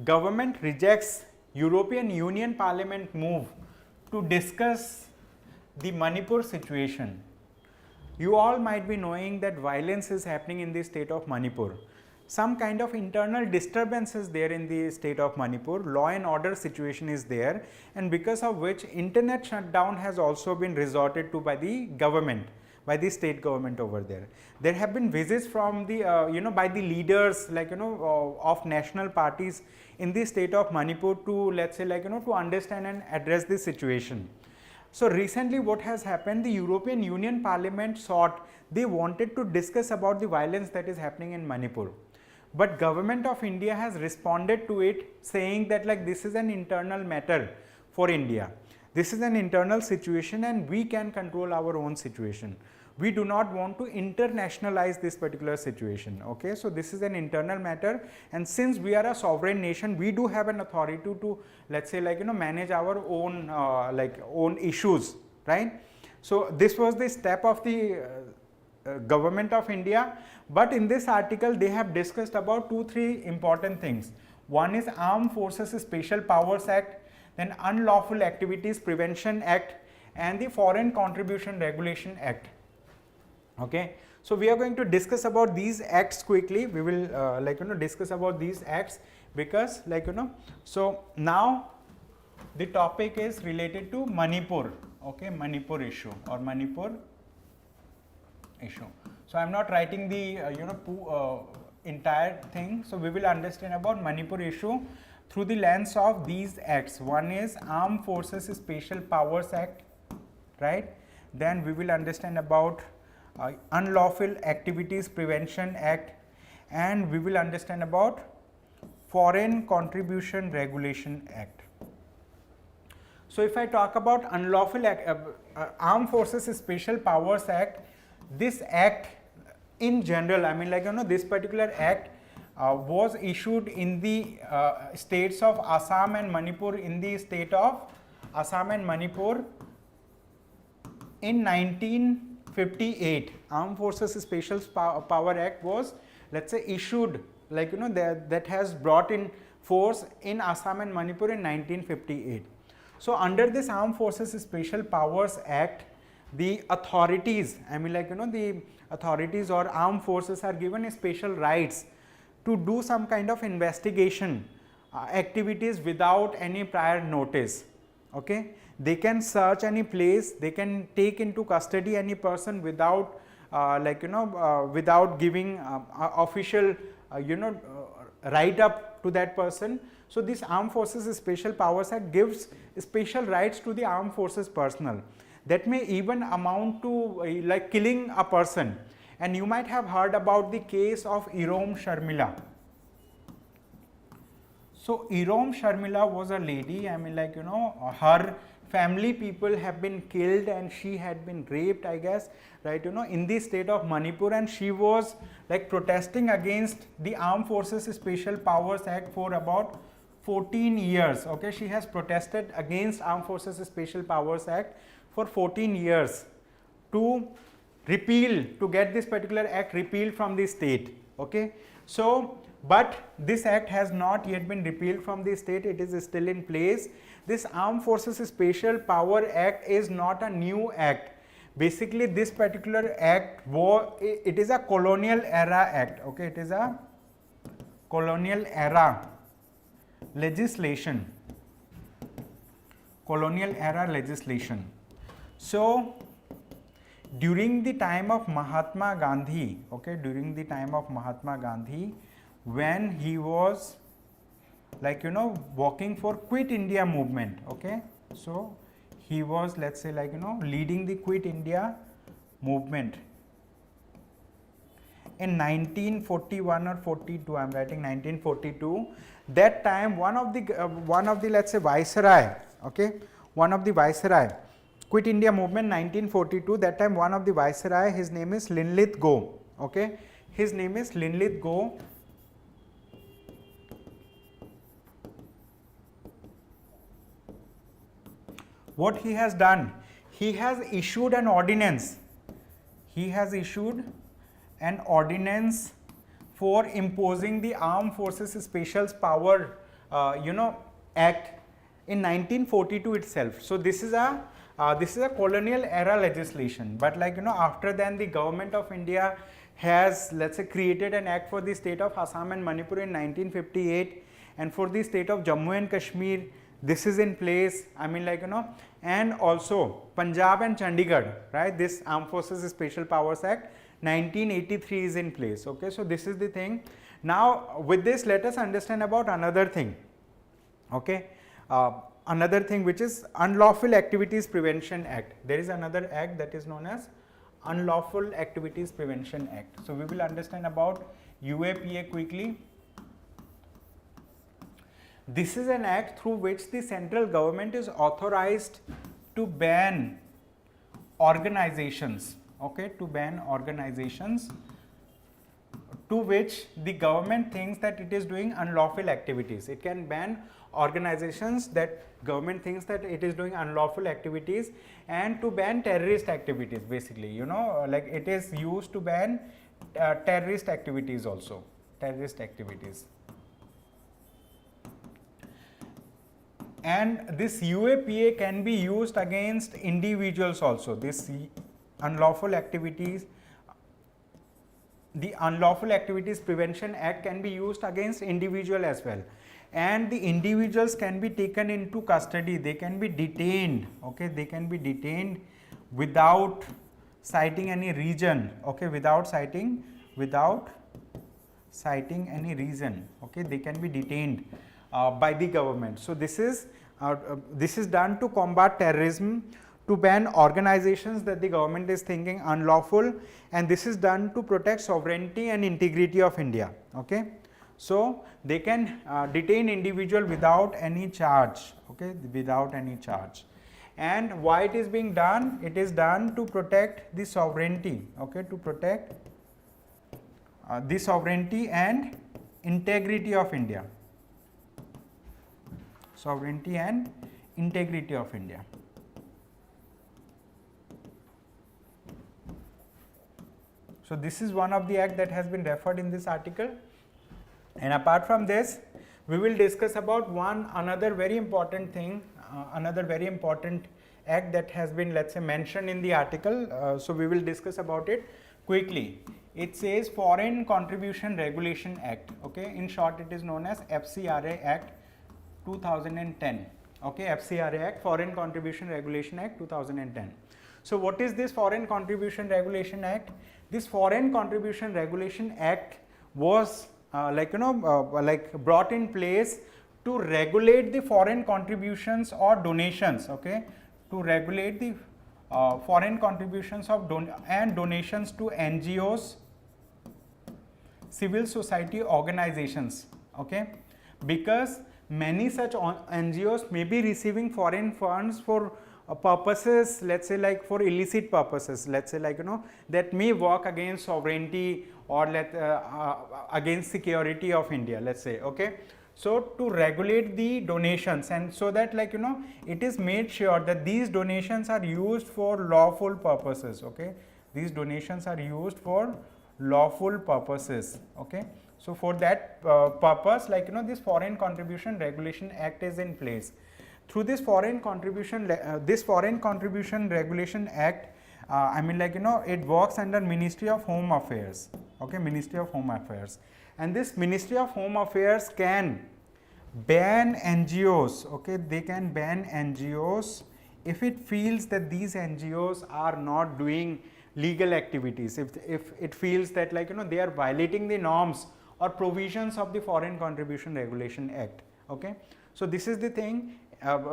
government rejects European Union Parliament move to discuss the Manipur situation. You all might be knowing that violence is happening in the state of Manipur. Some kind of internal disturbance is there in the state of Manipur. Law and order situation is there, and because of which internet shutdown has also been resorted to by the government, by the state government over there. There have been visits from the by the leaders of national parties in the state of Manipur to, let's say, to understand and address this situation. So recently what has happened, the European Union Parliament they wanted to discuss about the violence that is happening in Manipur. But government of India has responded to it saying that this is an internal matter for India. This is an internal situation and we can control our own situation. We do not want to internationalize this particular situation. Okay, so this is an internal matter, and since we are a sovereign nation, we do have an authority to let's say manage our own own issues, right? So this was the step of the government of India. But in this article they have discussed about 2-3 important things. One is Armed Forces Special Powers Act, then Unlawful Activities Prevention Act, and the Foreign Contribution Regulation Act. Okay, so we are going to discuss about these acts quickly. We will discuss about these acts because so now the topic is related to Manipur. Okay, Manipur issue or Manipur issue. So I am not writing the entire thing. So we will understand about Manipur issue through the lens of these acts. One is Armed Forces Special Powers Act, right? Then we will understand about Unlawful Activities Prevention Act, and we will understand about Foreign Contribution Regulation Act. So if I talk about Unlawful Armed Forces Special Powers Act, this act in general, I mean this particular act was issued in the states of Assam and Manipur, in the state of Assam and Manipur in 1958. Armed Forces Special Power Act was, let's say, issued that has brought in force in Assam and Manipur in 1958. So under this Armed Forces Special Powers Act, the authorities, I mean the authorities or armed forces are given special rights to do some kind of investigation activities without any prior notice. Okay, they can search any place, they can take into custody any person without without giving official write up to that person. So this Armed Forces Special Powers Act gives special rights to the armed forces personnel that may even amount to killing a person. And you might have heard about the case of Irom Sharmila. So Irom Sharmila was a lady, I mean her family people have been killed and she had been raped, I guess, right, in the state of Manipur, and she was protesting against the Armed Forces Special Powers Act for about 14 years. Okay, she has protested against Armed Forces Special Powers Act for 14 years to repeal, to get this particular act repealed from the state. Okay, so but this act has not yet been repealed from the state, it is still in place. This Armed Forces Special Power Act is not a new act. Basically this particular act it is a colonial era act. Okay, it is a colonial era legislation, colonial era legislation. So during the time of Mahatma Gandhi, okay, during the time of Mahatma Gandhi, when he was like working for Quit India movement. Okay, so he was, let's say, like leading the Quit India movement in 1941 or 42. I'm writing 1942. That time one of the let's say viceroy, okay, one of the viceroy, Quit India movement 1942. That time one of the viceroy, his name is Linlith Goh. Okay, his name is Linlith Goh. What he has done, he has issued an ordinance. He has issued an ordinance for imposing the Armed Forces Special Power, Act in 1942 itself. So this is a colonial era legislation. But like after then the government of India has, let's say, created an act for the state of Assam and Manipur in 1958, and for the state of Jammu and Kashmir, this is in place. I mean, like and also Punjab and Chandigarh, right? This Armed Forces Special Powers Act 1983 is in place. Okay, so this is the thing. Now with this, let us understand about another thing. Okay, another thing, which is Unlawful Activities Prevention Act. There is another act that is known as Unlawful Activities Prevention Act. So we will understand about UAPA quickly. This is an act through which the central government is authorized to ban organizations, okay, to ban organizations to which the government thinks that it is doing unlawful activities. It can ban organizations that government thinks that it is doing unlawful activities, and to ban terrorist activities, basically, like it is used to ban terrorist activities also, terrorist activities. And this UAPA can be used against individuals also. This unlawful activities, the Unlawful Activities Prevention Act can be used against individual as well, and the individuals can be taken into custody. They can be detained. Okay, they can be detained without citing any reason. Okay, without citing any reason. Okay, they can be detained by the government. So this is done to combat terrorism, to ban organizations that the government is thinking unlawful, and this is done to protect sovereignty and integrity of India. Okay, so they can detain individual without any charge. Okay, without any charge. And why it is being done? It is done to protect the sovereignty. Okay, to protect the sovereignty and integrity of India. Sovereignty and integrity of India. So this is one of the act that has been referred in this article. And apart from this, we will discuss about another very important thing, another very important act that has been, let's say, mentioned in the article. So we will discuss about it quickly. It says Foreign Contribution Regulation Act. Okay, in short it is known as FCRA Act 2010. Okay, FCRA Act, Foreign Contribution Regulation Act 2010. So what is this Foreign Contribution Regulation Act? This Foreign Contribution Regulation Act was brought in place to regulate the foreign contributions or donations. Okay, to regulate the foreign contributions of and donations to NGOs, civil society organizations. Okay, because many such NGOs may be receiving foreign funds for purposes, let's say, like for illicit purposes, let's say, like that may work against sovereignty or against security of India, let's say. Okay, so to regulate the donations, and so that, like it is made sure that these donations are used for lawful purposes. Okay, these donations are used for lawful purposes. Okay, so for that purpose, like this Foreign Contribution Regulation Act is in place. Through this Foreign Contribution Regulation Act, it works under Ministry of Home Affairs. Okay, Ministry of Home Affairs, and this Ministry of Home Affairs can ban NGOs. Okay, they can ban NGOs if it feels that these NGOs are not doing legal activities, if it feels that, like they are violating the norms or provisions of the Foreign Contribution Regulation Act. Okay, so this is the thing.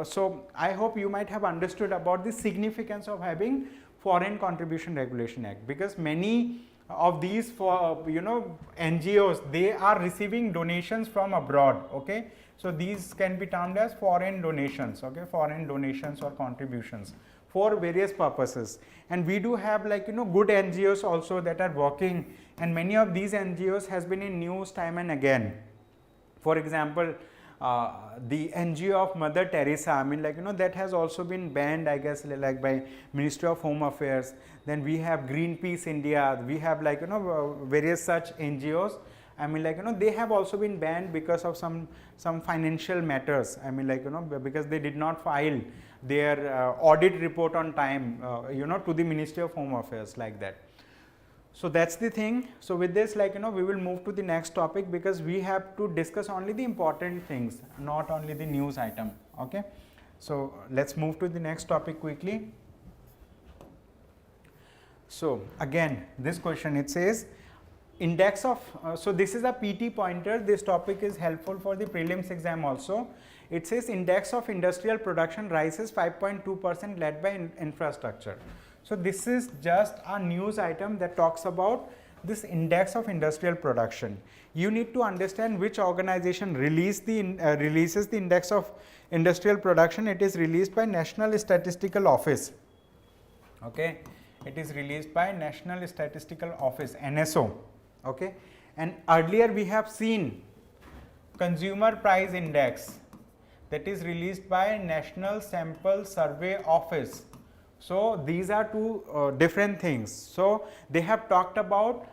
So I hope you might have understood about the significance of having Foreign Contribution Regulation Act, because many of these NGOs, they are receiving donations from abroad. Okay, so these can be termed as foreign donations. Okay, foreign donations or contributions for various purposes, and we do have good NGOs also that are working, and many of these NGOs has been in news time and again. For example, the NGO of Mother Teresa, I mean that has also been banned, I guess, like by Ministry of Home Affairs. Then we have Greenpeace India, we have various such NGOs. I mean they have also been banned because of some financial matters. I mean because they did not file their audit report on time to the Ministry of Home Affairs, like that. So that's the thing. So with this, we will move to the next topic, because we have to discuss only the important things, not only the news item. Okay, so let's move to the next topic quickly. So again, this question, it says index of so this is a PT pointer. This topic is helpful for the prelims exam also. It says index of industrial production rises 5.2% led by infrastructure. So this is just a news item that talks about this index of industrial production. You need to understand which organization releases the index of industrial production. It is released by National Statistical Office. Okay, it is released by National Statistical Office, NSO. Okay, and earlier we have seen Consumer Price Index, that is released by National Sample Survey Office. So these are two different things. So they have talked about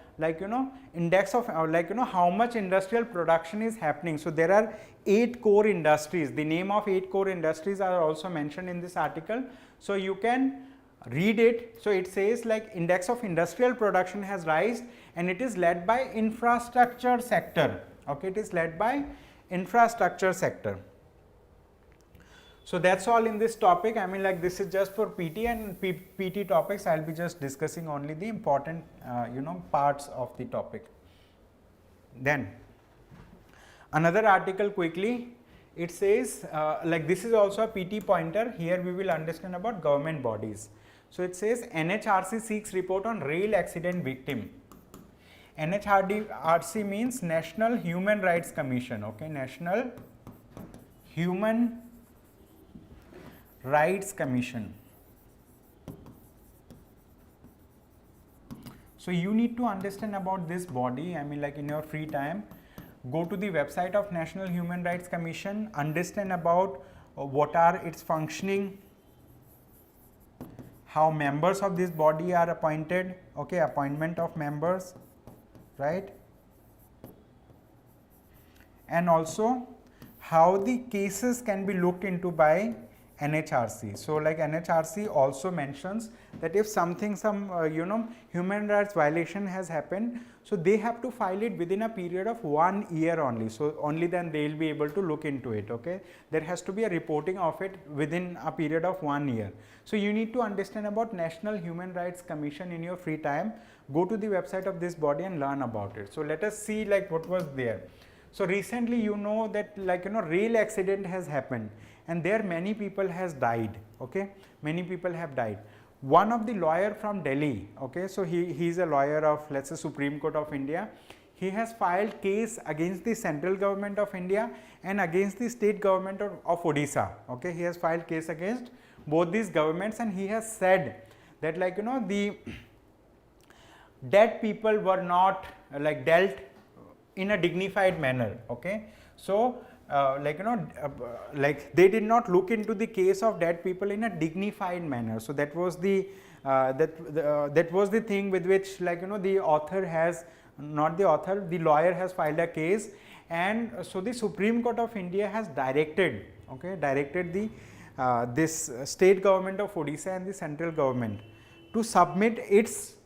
index of how much industrial production is happening. So there are 8 core industries. The name of 8 core industries are also mentioned in this article. So you can read it. So it says index of industrial production has risen, and it is led by infrastructure sector. Okay, it is led by infrastructure sector. So that's all in this topic. I mean this is just for PT, and PT topics I'll be just discussing only the important parts of the topic. Then another article quickly, it says this is also a PT pointer. Here we will understand about government bodies. So it says NHRC seeks report on rail accident victim. NHRC means National Human Rights Commission. Okay, National Human Rights Commission. So you need to understand about this body. I mean in your free time, go to the website of National Human Rights Commission, understand about what are its functioning, how members of this body are appointed. Okay, appointment of members, right, and also how the cases can be looked into by NHRC. So NHRC also mentions that if some human rights violation has happened, so they have to file it within a period of 1 year only. So only then they will be able to look into it. Okay, there has to be a reporting of it within a period of 1 year. So you need to understand about National Human Rights Commission in your free time. Go to the website of this body and learn about it. So let us see what was there. So recently that rail accident has happened, and there many people has died. Okay, many people have died. One of the lawyer from Delhi, okay, so he is a lawyer of, let's say, Supreme Court of India. He has filed case against the central government of India and against the state government of Odisha. Okay, he has filed case against both these governments, and he has said that the dead people were not dealt in a dignified manner. Okay, so they did not look into the case of dead people in a dignified manner. So that was the that was the thing with which the author has, not the author, the lawyer has filed a case, and so the Supreme Court of India has directed the this state government of Odisha and the central government to submit its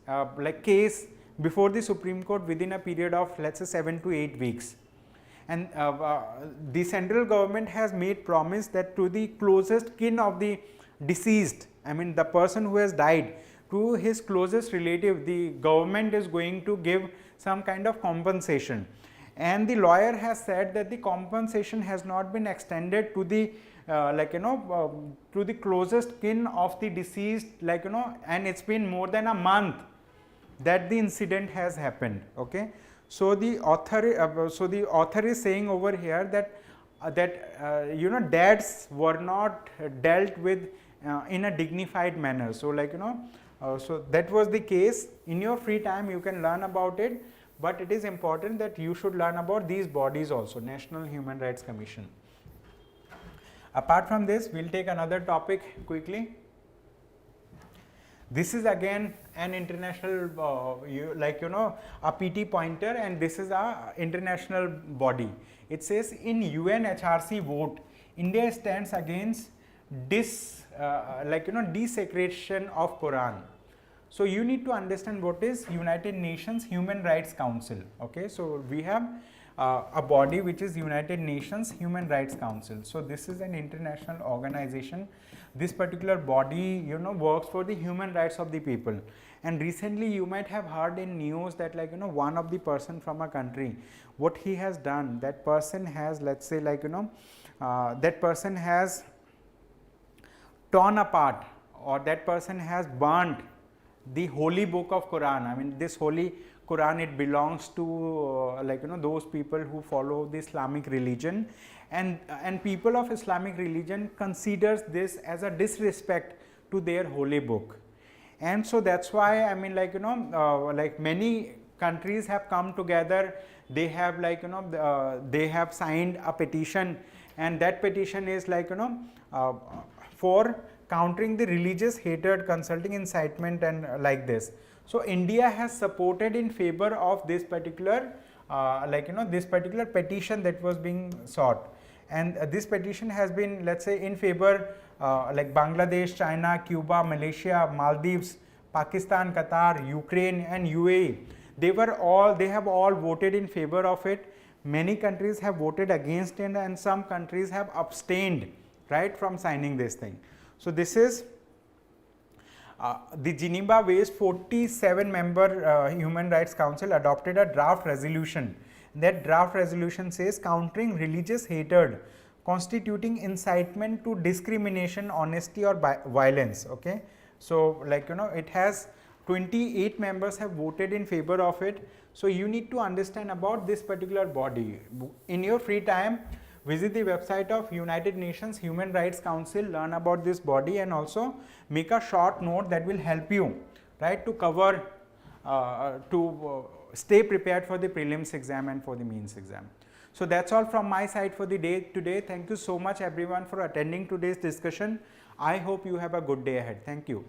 case before the Supreme Court within a period of, let's say, 7 to 8 weeks. And the central government has made promise that to the closest kin of the deceased, I mean the person who has died, to his closest relative, the government is going to give some kind of compensation. and the lawyer has said that the compensation has not been extended to the to the closest kin of the deceased, and it's been more than a month that the incident has happened. Okay, so the author is saying over here that deaths were not dealt with in a dignified manner. So so that was the case. In your free time you can learn about it, but it is important that you should learn about these bodies also. National Human Rights Commission. Apart from this, we'll take another topic quickly. This is again an international a PT pointer, and this is a international body. It says in UNHRC vote, India stands against desecration of Quran. So you need to understand what is United Nations Human Rights Council. Okay, so we have a body which is United Nations Human Rights Council. So this is an international organization. This particular body works for the human rights of the people. And recently you might have heard in news that one of the person from a country, what he has done, that person has, let's say that person has torn apart, or that person has burnt the holy book of Quran. I mean, this holy Quran, it belongs to those people who follow the Islamic religion, and people of Islamic religion considers this as a disrespect to their holy book. And so that's why, I mean, many countries have come together. They have they have signed a petition, and that petition is for countering the religious hatred, consulting incitement, and like this. So India has supported in favor of this particular this particular petition that was being sought, and this petition has been, let's say, in favor Bangladesh, China, Cuba, Malaysia, Maldives, Pakistan, Qatar, Ukraine, and UAE. They have all voted in favor of it. Many countries have voted against it, and some countries have abstained, right, from signing this thing. So this is the Geneva-based 47-member Human Rights Council adopted a draft resolution. That draft resolution says countering religious hatred constituting incitement to discrimination, honesty, or violence. Okay, so it has 28 members have voted in favor of it. So you need to understand about this particular body. In your free time, visit the website of United Nations Human Rights Council, learn about this body, and also make a short note that will help you, right, to cover, stay prepared for the prelims exam and for the mains exam. So that's all from my side for the day today. Thank you so much everyone for attending today's discussion. I hope you have a good day ahead. Thank you.